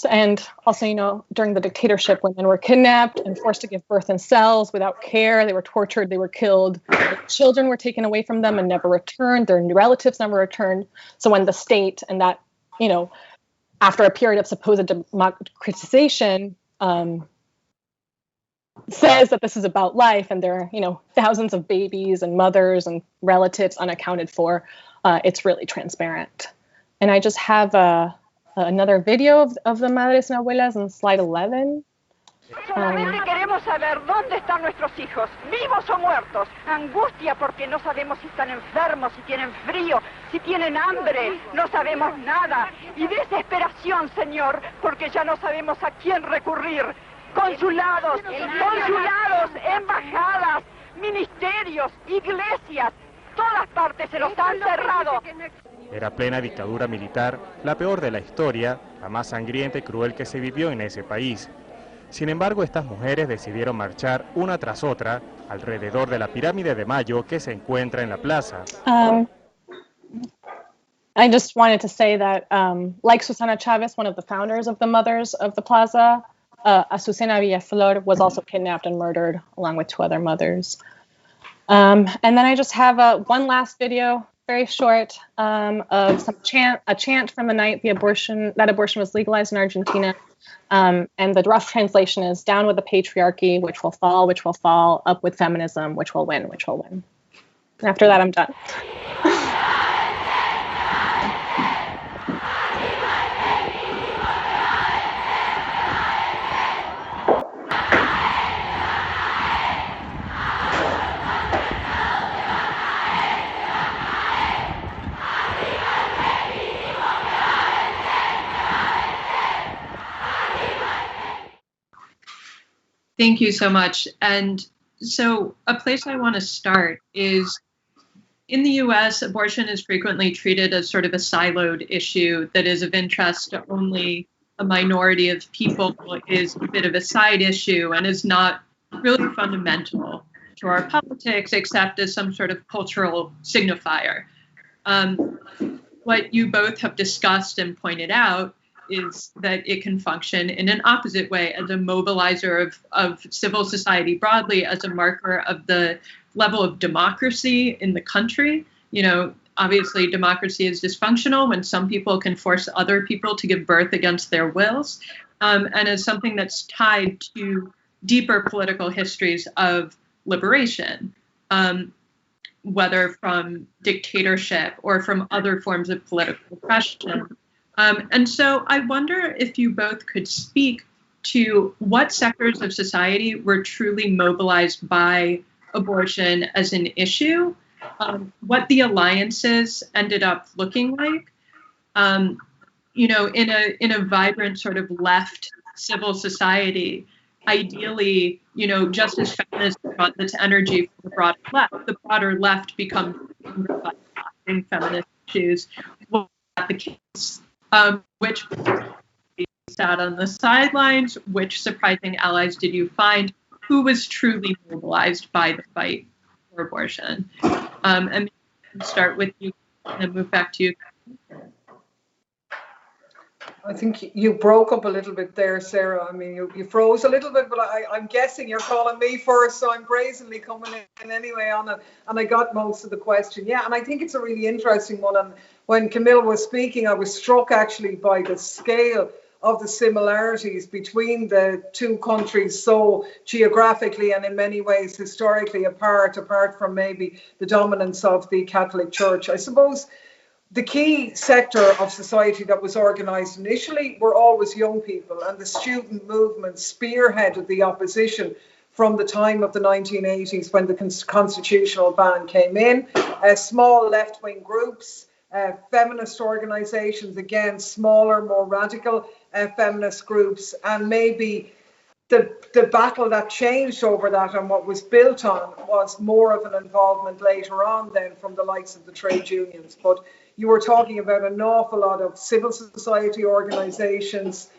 Speaker 3: And also, during the dictatorship, women were kidnapped and forced to give birth in cells without care. They were tortured. They were killed. Their children were taken away from them and never returned. Their relatives never returned. So when the state and that, after a period of supposed democratization, says that this is about life and there are, thousands of babies and mothers and relatives unaccounted for, it's really transparent. And I just have another video of the madres y abuelas on slide 11.
Speaker 7: Solamente queremos saber dónde están nuestros hijos, vivos o muertos. Angustia porque no sabemos si están enfermos, si tienen frío, si tienen hambre, no sabemos nada. Y desesperación, Señor, porque ya no sabemos a quién recurrir. Consulados, embajadas, ministerios, iglesias, todas partes se los han cerrado.
Speaker 8: Era plena dictadura militar, la peor de la historia, la más sangrienta y cruel que se vivió en ese país. Sin embargo, estas mujeres decidieron marchar una tras otra alrededor de la pirámide de Mayo que se encuentra en la plaza.
Speaker 3: I just wanted to say that, like Susana Chavez, one of the founders of the Mothers of the Plaza, Azucena Villaflor was also kidnapped and murdered along with 2 other mothers. And then I just have one last video, very short, of a chant from the night that abortion was legalized in Argentina. And the rough translation is down with the patriarchy, which will fall, up with feminism, which will win. And after that, I'm done.
Speaker 1: Thank you so much. And so a place I want to start is in the US, abortion is frequently treated as sort of a siloed issue that is of interest to only a minority of people, is a bit of a side issue and is not really fundamental to our politics except as some sort of cultural signifier. What you both have discussed and pointed out is that it can function in an opposite way as a mobilizer of civil society broadly, as a marker of the level of democracy in the country. Obviously democracy is dysfunctional when some people can force other people to give birth against their wills, and as something that's tied to deeper political histories of liberation, whether from dictatorship or from other forms of political oppression. And so I wonder if you both could speak to what sectors of society were truly mobilized by abortion as an issue, what the alliances ended up looking like, in a vibrant sort of left civil society. Ideally, just as feminism brought this energy from the broader left becomes in feminist issues. Was that the case? Which sat on the sidelines? Which surprising allies did you find? Who was truly mobilized by the fight for abortion? And start with you and then move back to you.
Speaker 2: I think you broke up a little bit there, Sarah. I mean, you froze a little bit, but I'm guessing you're calling me first, so I'm brazenly coming in anyway on it. And I got most of the question. Yeah, and I think it's a really interesting one. And when Camila was speaking, I was struck actually by the scale of the similarities between the two countries, so geographically and in many ways historically apart from maybe the dominance of the Catholic Church. I suppose the key sector of society that was organised initially were always young people, and the student movement spearheaded the opposition from the time of the 1980s when the constitutional ban came in. Small left-wing groups, feminist organisations, again, smaller, more radical feminist groups, and maybe the battle that changed over that and what was built on was more of an involvement later on then from the likes of the trade unions. But you were talking about an awful lot of civil society organisations,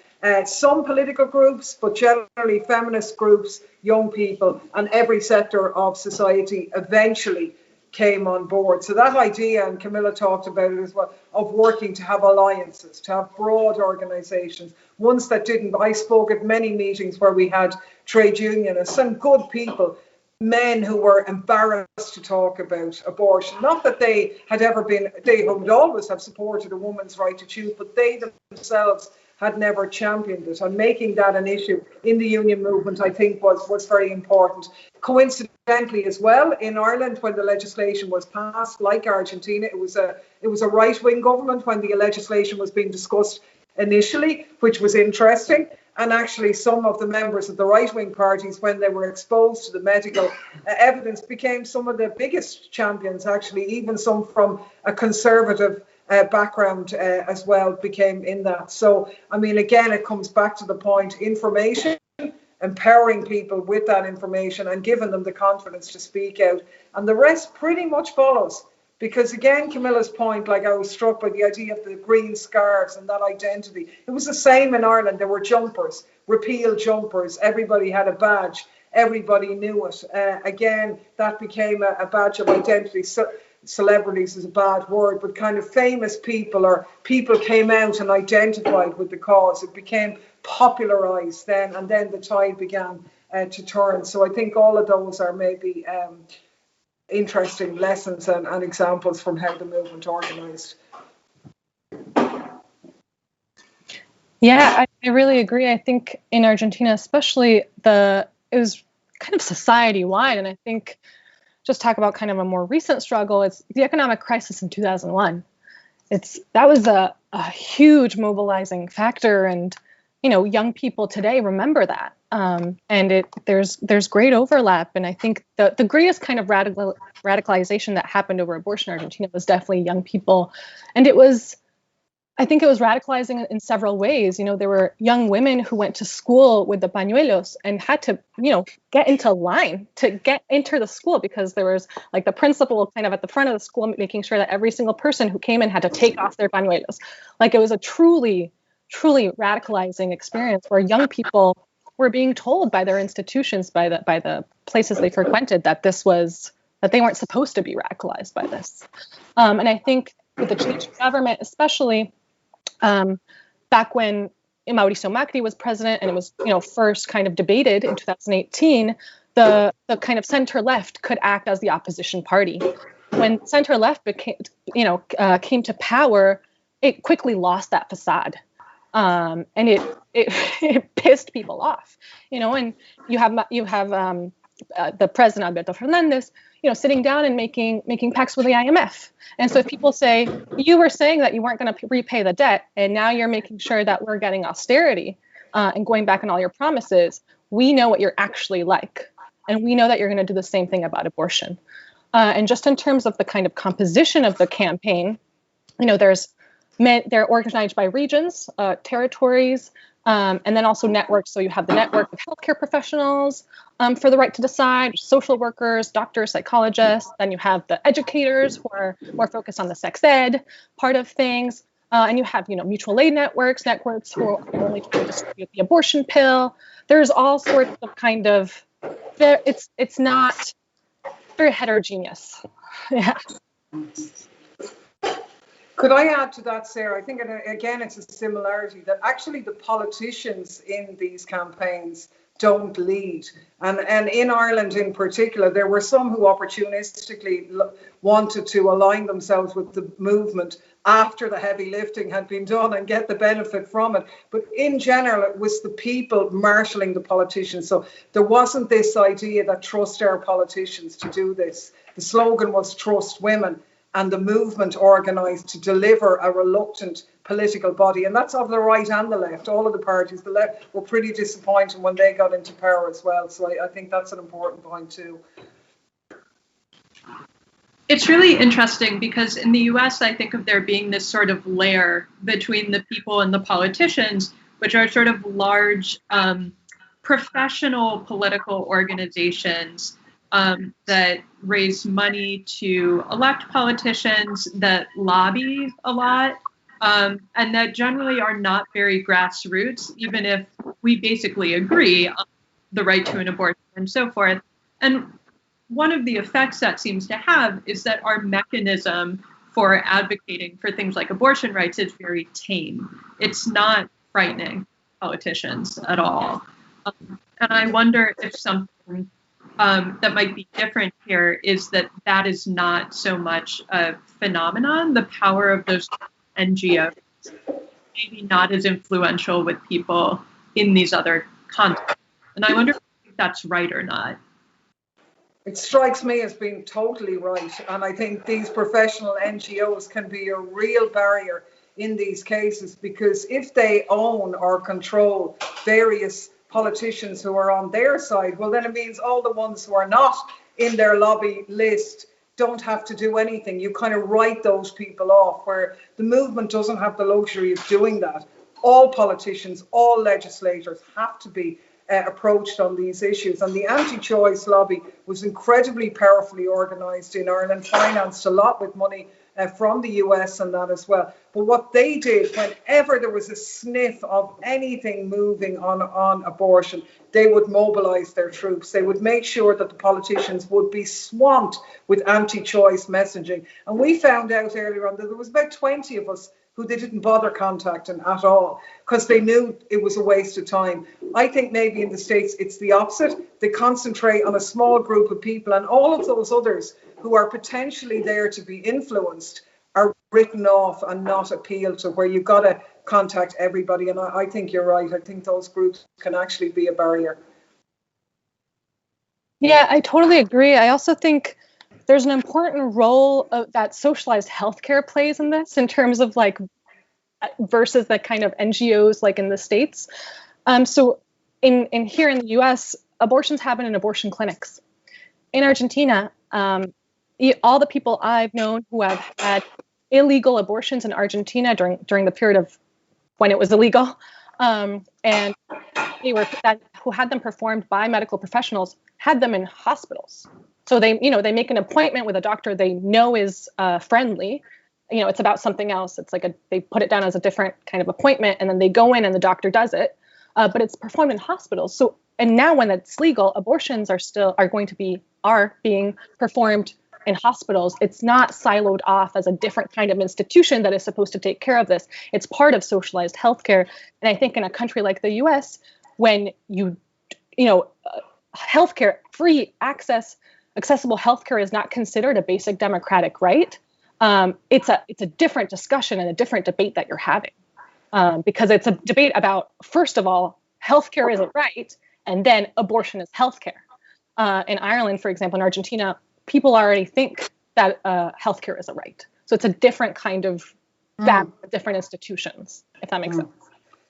Speaker 2: some political groups, but generally feminist groups, young people, and every sector of society eventually came on board. So that idea, and Camila talked about it as well, of working to have alliances, to have broad organisations, ones that didn't. I spoke at many meetings where we had trade unionists and good people, men who were embarrassed to talk about abortion. Not that they would always have supported a woman's right to choose, but they themselves had never championed it, and making that an issue in the union movement, I think, was very important. Coincidentally as well, in Ireland, when the legislation was passed, like Argentina, it was a right-wing government when the legislation was being discussed initially, which was interesting. And actually some of the members of the right-wing parties, when they were exposed to the medical evidence, became some of the biggest champions, actually, even some from a conservative background as well became in that. So, I mean, again, it comes back to the point, information, empowering people with that information and giving them the confidence to speak out. And the rest pretty much follows. Because again, Camilla's point, like, I was struck by the idea of the green scarves and that identity. It was the same in Ireland. There were jumpers, repeal jumpers. Everybody had a badge. Everybody knew it. Again, that became a badge of identity. So, celebrities is a bad word, but kind of famous people or people came out and identified with the cause. It became popularized then, and then the tide began to turn. So I think all of those are maybe interesting lessons and examples from how the movement organized.
Speaker 3: Yeah, I really agree. I think in Argentina, especially, it was kind of society-wide, and I think just talk about kind of a more recent struggle. It's the economic crisis in 2001. That was a huge mobilizing factor, and young people today remember that. And there's great overlap, and I think the greatest kind of radicalization that happened over abortion in Argentina was definitely young people, and I think it was radicalizing in several ways. There were young women who went to school with the pañuelos and had to, get into line to enter the school, because there was like the principal kind of at the front of the school making sure that every single person who came in had to take off their pañuelos. Like, it was a truly, truly radicalizing experience where young people were being told by their institutions, by the places they frequented, that they weren't supposed to be radicalized by this. And I think with the change of government, especially, back when Mauricio Macri was president and it was, first kind of debated in 2018, the kind of center-left could act as the opposition party. When center-left came to power, it quickly lost that facade. And it pissed people off, and you have the president Alberto Fernandez, sitting down and making pacts with the IMF. And so if people say, you were saying that you weren't going to repay the debt, and now you're making sure that we're getting austerity and going back on all your promises, we know what you're actually like. And we know that you're going to do the same thing about abortion. And just in terms of the kind of composition of the campaign, they're organized by regions, territories, and then also networks. So you have the network of healthcare professionals for the right to decide, social workers, doctors, psychologists. Then you have the educators who are more focused on the sex ed part of things. And you have, mutual aid networks who are only trying to distribute the abortion pill. There's all sorts of kind of, it's not very heterogeneous. Yeah.
Speaker 2: Could I add to that, Sarah? I think, again, it's a similarity that actually the politicians in these campaigns don't lead. And in Ireland in particular, there were some who opportunistically wanted to align themselves with the movement after the heavy lifting had been done and get the benefit from it. But in general, it was the people marshalling the politicians. So there wasn't this idea that trust our politicians to do this. The slogan was trust women. And the movement organised to deliver a reluctant political body. And that's of the right and the left. All of the parties, the left, were pretty disappointed when they got into power as well. So I think that's an important point too.
Speaker 1: It's really interesting because in the US, I think of there being this sort of layer between the people and the politicians, which are sort of large professional political organizations that raise money to elect politicians, that lobby a lot, and that generally are not very grassroots, even if we basically agree on the right to an abortion and so forth. And one of the effects that seems to have is that our mechanism for advocating for things like abortion rights is very tame. It's not frightening politicians at all. And I wonder if something that might be different here is that is not so much a phenomenon, the power of those NGOs maybe not as influential with people in these other contexts. And I wonder if that's right or not.
Speaker 2: It strikes me as being totally right. And I think these professional NGOs can be a real barrier in these cases, because if they own or control various politicians who are on their side, well, then it means all the ones who are not in their lobby list don't have to do anything. You kind of write those people off, where the movement doesn't have the luxury of doing that. All politicians, all legislators have to be approached on these issues. And the anti-choice lobby was incredibly powerfully organised in Ireland, financed a lot with money from the US and that as well. But what they did, whenever there was a sniff of anything moving on abortion, they would mobilise their troops. They would make sure that the politicians would be swamped with anti-choice messaging. And we found out earlier on that there was about 20 of us who they didn't bother contacting at all, because they knew it was a waste of time. I think maybe in the States it's the opposite. They concentrate on a small group of people, and all of those others who are potentially there to be influenced are written off and not appealed to, where you've got to contact everybody. And I think you're right. I think those groups can actually be a barrier.
Speaker 3: Yeah, I totally agree. I also think there's an important role that socialized healthcare plays in this, in terms of like versus the kind of NGOs like in the States. So in here in the US, abortions happen in abortion clinics. In Argentina, all the people I've known who have had illegal abortions in Argentina during the period of when it was illegal, and who had them performed by medical professionals, had them in hospitals. So they make an appointment with a doctor they know is friendly. It's about something else. It's like they put it down as a different kind of appointment, and then they go in and the doctor does it. But it's performed in hospitals. So, and now when it's legal, abortions are being performed in hospitals. It's not siloed off as a different kind of institution that is supposed to take care of this. It's part of socialized healthcare. And I think in a country like the US, when healthcare, free access, accessible healthcare is not considered a basic democratic right, it's a different discussion and a different debate that you're having, because it's a debate about, first of all, healthcare is a right, and then abortion is healthcare. In Ireland, for example, in Argentina, people already think that healthcare is a right. So it's a different kind of different institutions, if that makes sense.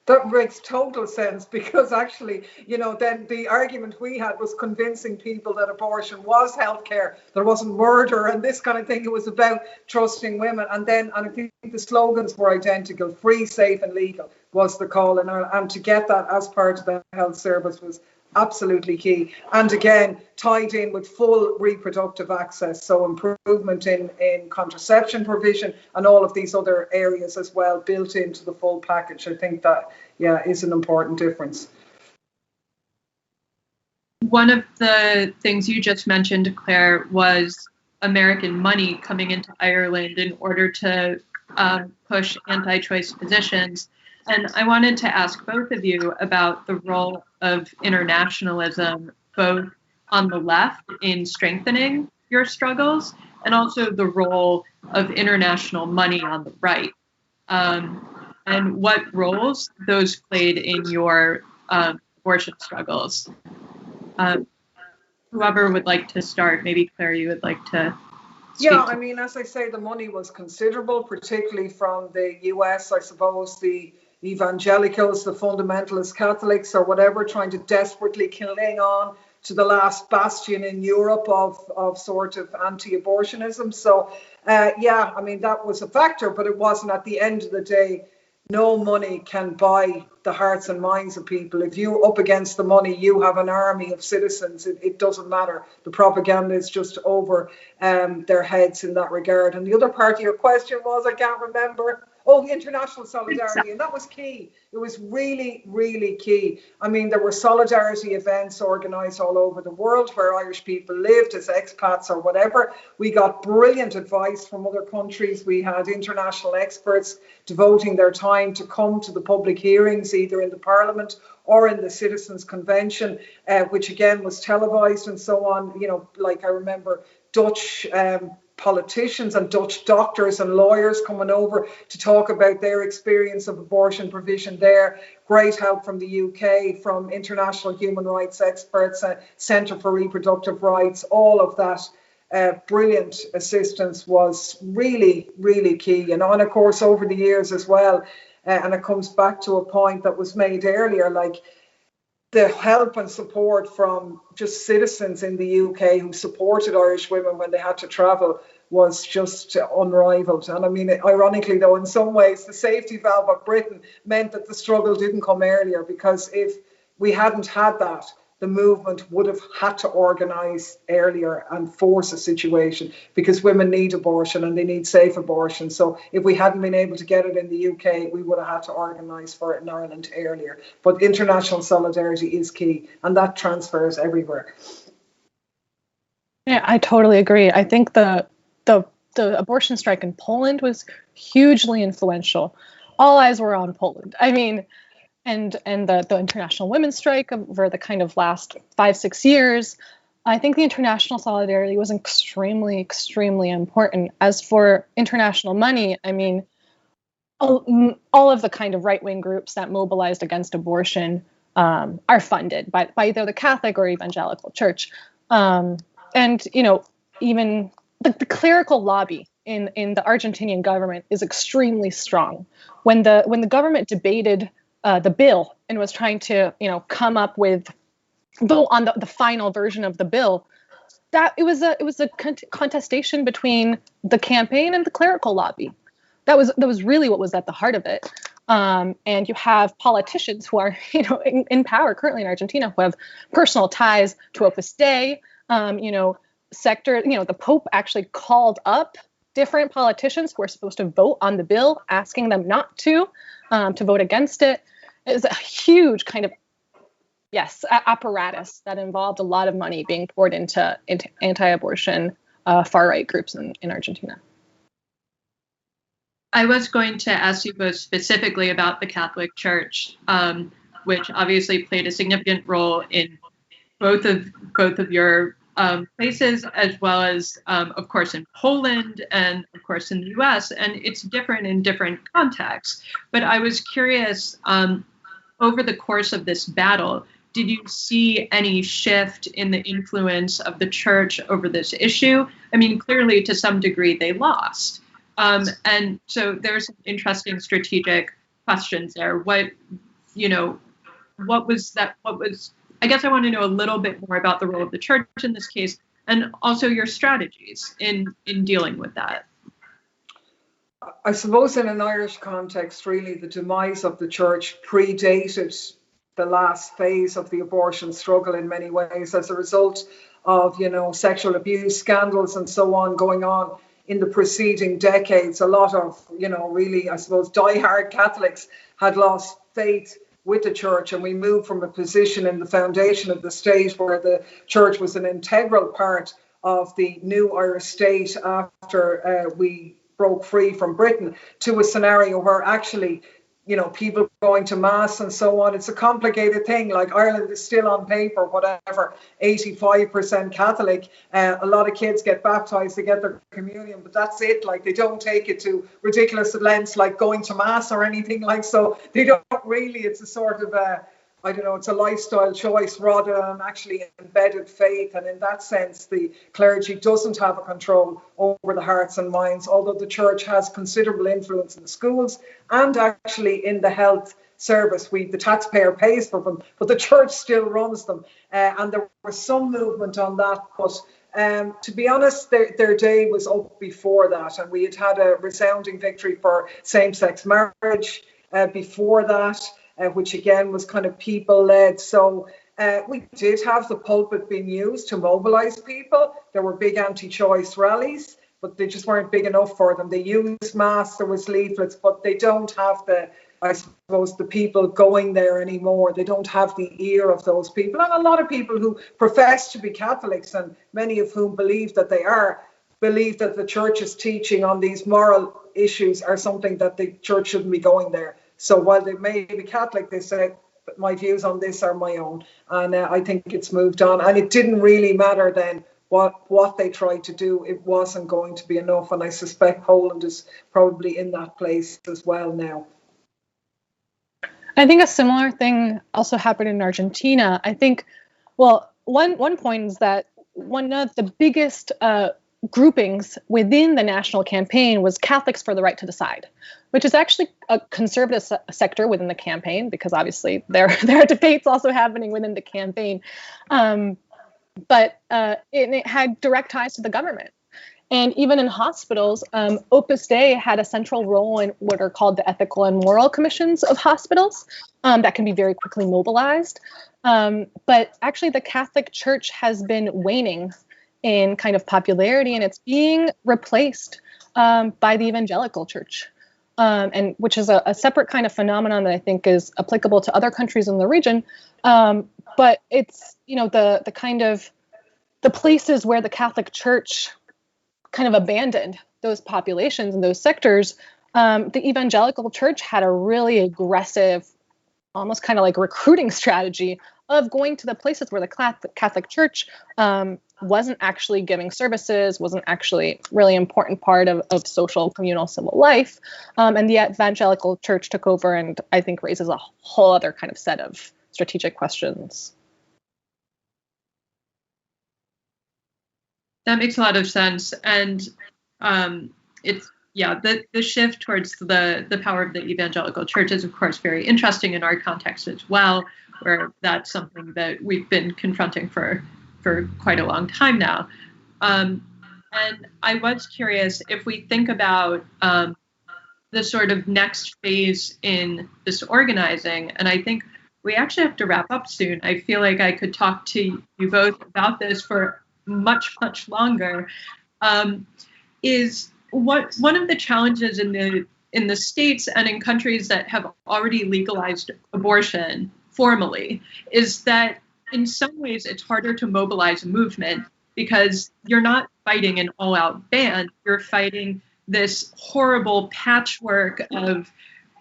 Speaker 2: That makes total sense, because actually, then the argument we had was convincing people that abortion was healthcare, there wasn't murder and this kind of thing. It was about trusting women. And I think the slogans were identical: free, safe and legal was the call. And to get that as part of the health service was absolutely key. And again, tied in with full reproductive access, so improvement in contraception provision and all of these other areas as well, built into the full package. I think that, is an important difference.
Speaker 1: One of the things you just mentioned, Claire, was American money coming into Ireland in order to push anti-choice positions. And I wanted to ask both of you about the role of internationalism, both on the left in strengthening your struggles, and also the role of international money on the right, and what roles those played in your abortion struggles. Whoever would like to start, maybe Claire, you would like to speak.
Speaker 2: Yeah, I mean, as I say, the money was considerable, particularly from the US, I suppose, the evangelicals, the fundamentalist Catholics or whatever, trying to desperately cling on to the last bastion in Europe of sort of anti-abortionism. So, I mean, that was a factor, but it wasn't, at the end of the day, no money can buy the hearts and minds of people. If you're up against the money, you have an army of citizens. It doesn't matter. The propaganda is just over their heads in that regard. And the other part of your question was, I can't remember. Oh, international solidarity. And that was key. It was really, really key. I mean, there were solidarity events organised all over the world where Irish people lived as expats or whatever. We got brilliant advice from other countries. We had international experts devoting their time to come to the public hearings, either in the Parliament or in the Citizens' Convention, which again was televised and so on. Like I remember Dutch politicians and Dutch doctors and lawyers coming over to talk about their experience of abortion provision there. Great help from the UK, from international human rights experts, Centre for Reproductive Rights, all of that. Brilliant assistance was really, really key. And of course, over the years as well, and it comes back to a point that was made earlier, like the help and support from just citizens in the UK who supported Irish women when they had to travel was just unrivaled. And I mean, ironically though, in some ways, the safety valve of Britain meant that the struggle didn't come earlier, because if we hadn't had that, the movement would have had to organise earlier and force a situation, because women need abortion and they need safe abortion. So if we hadn't been able to get it in the UK, we would have had to organise for it in Ireland earlier. But international solidarity is key, and that transfers everywhere.
Speaker 3: Yeah, I totally agree. I think the abortion strike in Poland was hugely influential. All eyes were on Poland. I mean, and the international women's strike over the kind of last 5-6 years, I think the international solidarity was extremely, extremely important. As for international money, I mean, all of the kind of right-wing groups that mobilized against abortion are funded by either the Catholic or evangelical church. And, you know, even the clerical lobby in the Argentinian government is extremely strong. When the government debated the bill and was trying to, you know, come up with vote on the final version of the bill, that it was a contestation between the campaign and the clerical lobby. That was really what was at the heart of it. And you have politicians who are, you know, in power currently in Argentina, who have personal ties to Opus Dei, you know, sector. You know, the Pope actually called up different politicians who are supposed to vote on the bill, asking them not to vote against it. It's a huge kind of, apparatus that involved a lot of money being poured into anti-abortion far-right groups in Argentina.
Speaker 1: I was going to ask you both specifically about the Catholic Church, which obviously played a significant role in both of your places, as well as, of course, in Poland and, of course, in the US. And it's different in different contexts. But I was curious, over the course of this battle, did you see any shift in the influence of the church over this issue? I mean, clearly, to some degree, they lost. And so there's some interesting strategic questions there. I guess I want to know a little bit more about the role of the church in this case, and also your strategies in dealing with that.
Speaker 2: I suppose in an Irish context, really, the demise of the church predated the last phase of the abortion struggle in many ways, as a result of, you know, sexual abuse scandals and so on going on in the preceding decades. A lot of, you know, really, I suppose, diehard Catholics had lost faith with the church, and we moved from a position in the foundation of the state where the church was an integral part of the new Irish state after we broke free from Britain, to a scenario where actually, you know, people going to mass and so on, it's a complicated thing. Like, Ireland is still on paper, whatever, 85% Catholic. A lot of kids get baptized, they get their communion, but that's it. Like, they don't take it to ridiculous lengths like going to mass or anything like, so they don't really, it's a sort of it's a lifestyle choice rather than actually embedded faith. And in that sense, the clergy doesn't have a control over the hearts and minds, although the church has considerable influence in the schools and actually in the health service. The taxpayer pays for them, but the church still runs them. And there was some movement on that, but to be honest, their day was up before that. And we had a resounding victory for same-sex marriage before that. Which again was kind of people-led. So we did have the pulpit being used to mobilise people. There were big anti-choice rallies, but they just weren't big enough for them. They used mass, there was leaflets, but they don't have the people going there anymore. They don't have the ear of those people. And a lot of people who profess to be Catholics, and many of whom believe that the church's teaching on these moral issues are something that the church shouldn't be going there. So while they may be Catholic, they say, my views on this are my own. And I think it's moved on. And it didn't really matter then what they tried to do, it wasn't going to be enough. And I suspect Poland is probably in that place as well now.
Speaker 3: I think a similar thing also happened in Argentina. I think, well, one point is that one of the biggest groupings within the national campaign was Catholics for the Right to Decide, which is actually a conservative sector within the campaign, because obviously there are debates also happening within the campaign. But it had direct ties to the government. And even in hospitals, Opus Dei had a central role in what are called the ethical and moral commissions of hospitals that can be very quickly mobilized. But actually, the Catholic Church has been waning in kind of popularity, and it's being replaced by the evangelical church, and which is a separate kind of phenomenon that I think is applicable to other countries in the region. But it's, the kind of the places where the Catholic Church kind of abandoned those populations and those sectors. The evangelical church had a really aggressive, almost kind of like recruiting strategy of going to the places where the Catholic Church wasn't actually giving services, wasn't actually really important part of social, communal, civil life. And the evangelical church took over, and I think raises a whole other kind of set of strategic questions.
Speaker 1: That makes a lot of sense. And it's, the shift towards the power of the evangelical church is, of course, very interesting in our context as well, where that's something that we've been confronting for quite a long time now. And I was curious, if we think about the sort of next phase in this organizing, and I think we actually have to wrap up soon. I feel like I could talk to you both about this for much longer, is one of the challenges in the states and in countries that have already legalized abortion formally is that in some ways it's harder to mobilize a movement, because you're not fighting an all-out ban, you're fighting this horrible patchwork of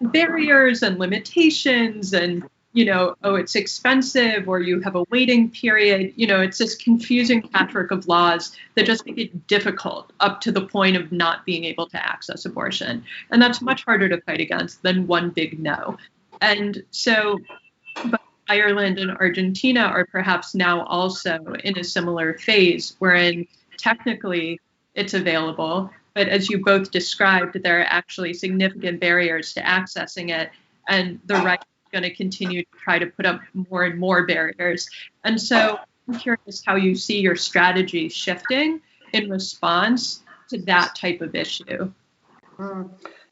Speaker 1: barriers and limitations and it's expensive, or you have a waiting period. It's this confusing patchwork of laws that just make it difficult up to the point of not being able to access abortion. And that's much harder to fight against than one big no. And so both Ireland and Argentina are perhaps now also in a similar phase wherein technically it's available, but as you both described, there are actually significant barriers to accessing it, and the right going to continue to try to put up more and more barriers. And so I'm curious how you see your strategy shifting in response to that type of issue.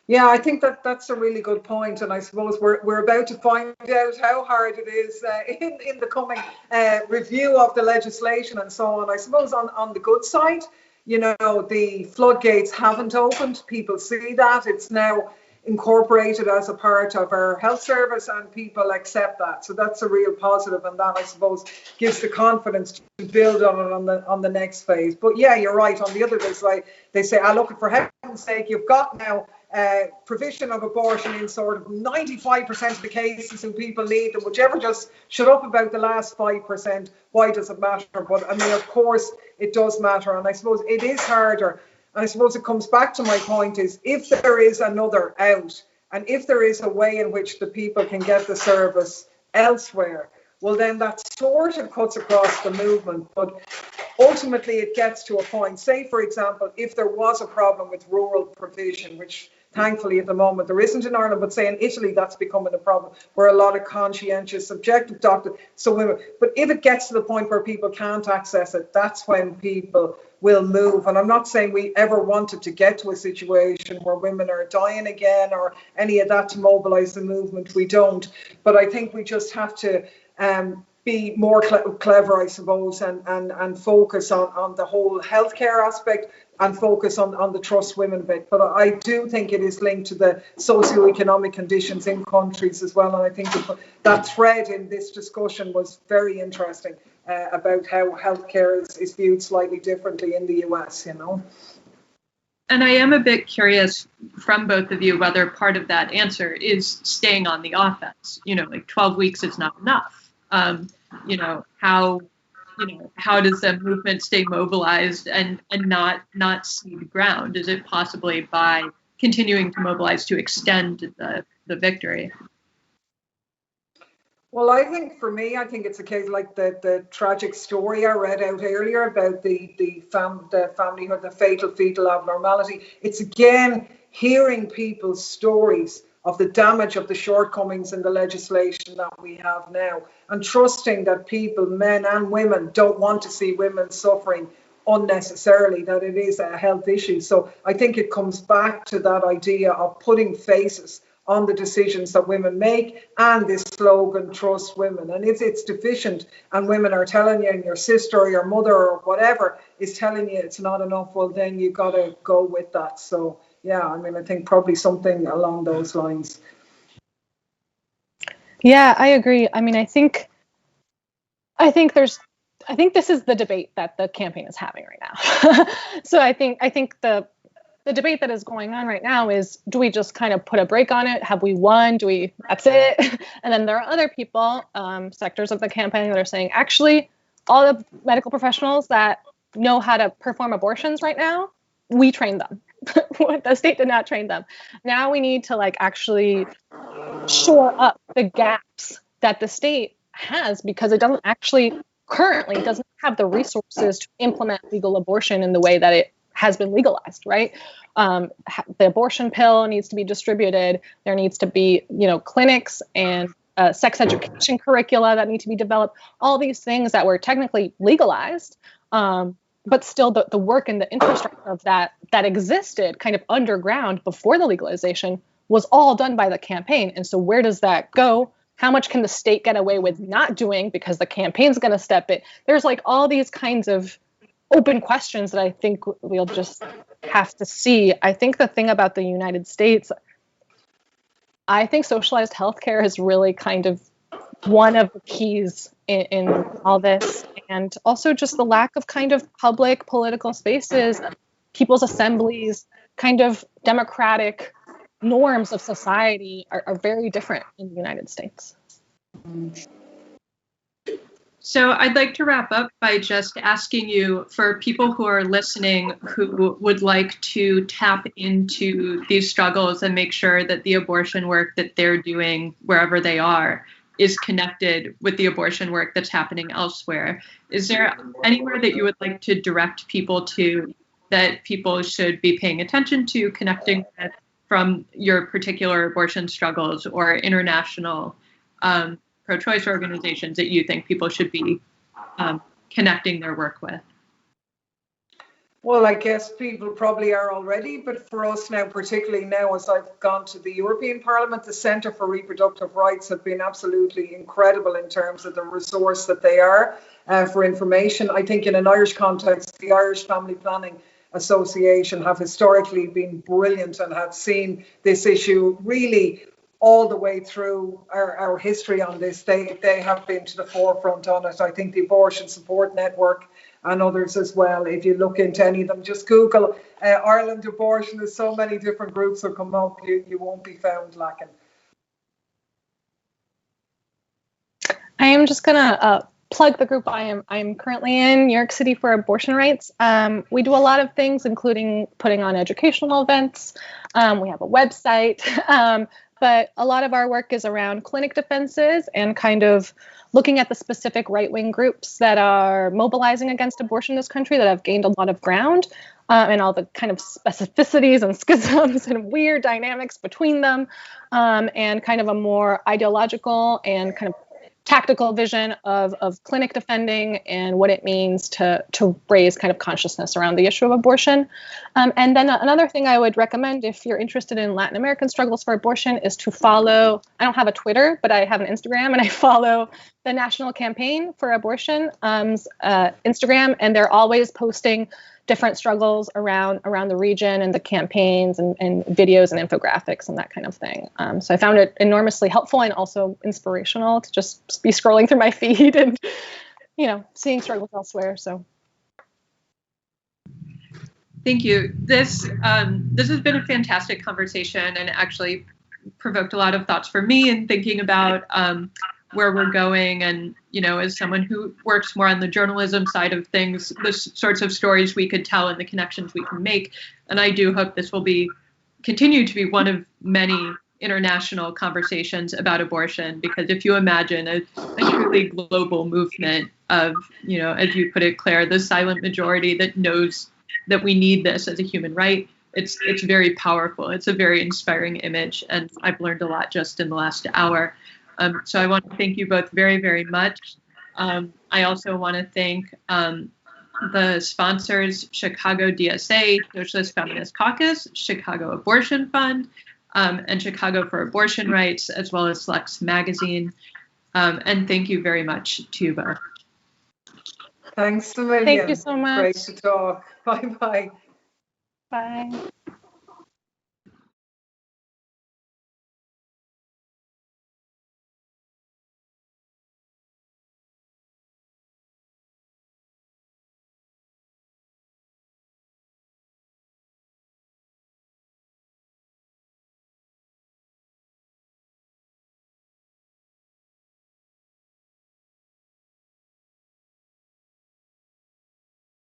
Speaker 2: Yeah, I think that's a really good point, and I suppose we're about to find out how hard it is in the coming review of the legislation and so on. I suppose on the good side, the floodgates haven't opened. People see that it's now incorporated as a part of our health service, and people accept that. So that's a real positive, and that, I suppose, gives the confidence to build on it on the next phase. But yeah, you're right. On the other side, they say, look, for heaven's sake, you've got now provision of abortion in sort of 95% of the cases and people need them. Would you ever just shut up about the last 5%? Why does it matter? But I mean, of course, it does matter, and I suppose it is harder. And I suppose it comes back to my point is, if there is another out, and if there is a way in which the people can get the service elsewhere, well, then that sort of cuts across the movement. But ultimately, it gets to a point. Say, for example, if there was a problem with rural provision, which thankfully at the moment there isn't in Ireland, but say in Italy that's becoming a problem, where a lot of conscientious, subjective doctors, but if it gets to the point where people can't access it, that's when people will move. And I'm not saying we ever wanted to get to a situation where women are dying again or any of that to mobilise the movement. We don't. But I think we just have to be more clever, I suppose, and focus on the whole healthcare aspect and focus on the trust women bit. But I do think it is linked to the socioeconomic conditions in countries as well. And I think that thread in this discussion was very interesting about how healthcare is viewed slightly differently in the US,
Speaker 1: And I am a bit curious from both of you whether part of that answer is staying on the offense. 12 weeks is not enough. How how does the movement stay mobilized and not cede ground? Is it possibly by continuing to mobilize to extend the victory?
Speaker 2: Well, I think for me, I think it's a case like the tragic story I read out earlier about the familyhood, the fatal fetal abnormality. It's again hearing people's stories of the damage, of the shortcomings in the legislation that we have now, and trusting that people, men and women, don't want to see women suffering unnecessarily, that it is a health issue. So I think it comes back to that idea of putting faces on the decisions that women make, and this slogan, trust women. And if it's deficient and women are telling you, and your sister or your mother or whatever is telling you it's not enough, well, then you've got to go with that. So, yeah, I mean, I think probably something along those lines.
Speaker 3: Yeah, I agree. I mean, I think this is the debate that the campaign is having right now. So I think the debate that is going on right now is, do we just kind of put a break on it? Have we won? That's it? And then there are other people, sectors of the campaign that are saying, actually, all the medical professionals that know how to perform abortions right now, we trained them. The state did not train them. Now we need to actually shore up the gaps that the state has, because it currently doesn't have the resources to implement legal abortion in the way that it has been legalized, right? The abortion pill needs to be distributed. There needs to be, clinics and sex education curricula that need to be developed. All these things that were technically legalized, but still the work and the infrastructure of that existed kind of underground before the legalization was all done by the campaign. And so where does that go? How much can the state get away with not doing because the campaign's going to step in? There's all these kinds of open questions that I think we'll just have to see. I think the thing about the United States, I think socialized healthcare is really kind of one of the keys in all this. And also just the lack of kind of public political spaces, people's assemblies, kind of democratic norms of society are very different in the United States.
Speaker 1: So I'd like to wrap up by just asking you, for people who are listening who would like to tap into these struggles and make sure that the abortion work that they're doing wherever they are is connected with the abortion work that's happening elsewhere, is there anywhere that you would like to direct people to that people should be paying attention to, connecting with, from your particular abortion struggles, or international pro-choice organizations that you think people should be connecting their work with?
Speaker 2: Well, I guess people probably are already, but for us now, particularly now as I've gone to the European Parliament, the Centre for Reproductive Rights have been absolutely incredible in terms of the resource that they are for information. I think in an Irish context, the Irish Family Planning Association have historically been brilliant and have seen this issue really all the way through our history on this. They have been to the forefront on it. I think the Abortion Support Network and others as well. If you look into any of them, just Google Ireland abortion. There's so many different groups will come up. You won't be found lacking.
Speaker 3: I am just gonna plug the group I'm currently in, New York City for Abortion Rights. We do a lot of things, including putting on educational events. We have a website, but a lot of our work is around clinic defenses and kind of looking at the specific right-wing groups that are mobilizing against abortion in this country that have gained a lot of ground, and all the kind of specificities and schisms and weird dynamics between them, and kind of a more ideological and kind of tactical vision of clinic defending and what it means to raise kind of consciousness around the issue of abortion. And then another thing I would recommend if you're interested in Latin American struggles for abortion is to follow, I don't have a Twitter, but I have an Instagram, and I follow the National Campaign for Abortion Instagram, and they're always posting different struggles around the region and the campaigns and videos and infographics and that kind of thing. So I found it enormously helpful and also inspirational to just be scrolling through my feed and, seeing struggles elsewhere. So.
Speaker 1: Thank you. This has been a fantastic conversation and actually provoked a lot of thoughts for me in thinking about where we're going. And, you know, as someone who works more on the journalism side of things, the sorts of stories we could tell and the connections we can make. And I do hope this will continue to be one of many international conversations about abortion, because if you imagine a truly global movement of, you know, as you put it, Claire, the silent majority that knows that we need this as a human right, it's very powerful. It's a very inspiring image, and I've learned a lot just in the last hour. So I want to thank you both very, very much. I also want to thank the sponsors, Chicago DSA, Socialist Feminist Caucus, Chicago Abortion Fund, and Chicago for Abortion Rights, as well as Lex Magazine. And thank you very much to you both.
Speaker 2: Thanks a million.
Speaker 3: Thank you so much.
Speaker 2: Great to talk. Bye-bye.
Speaker 3: Bye.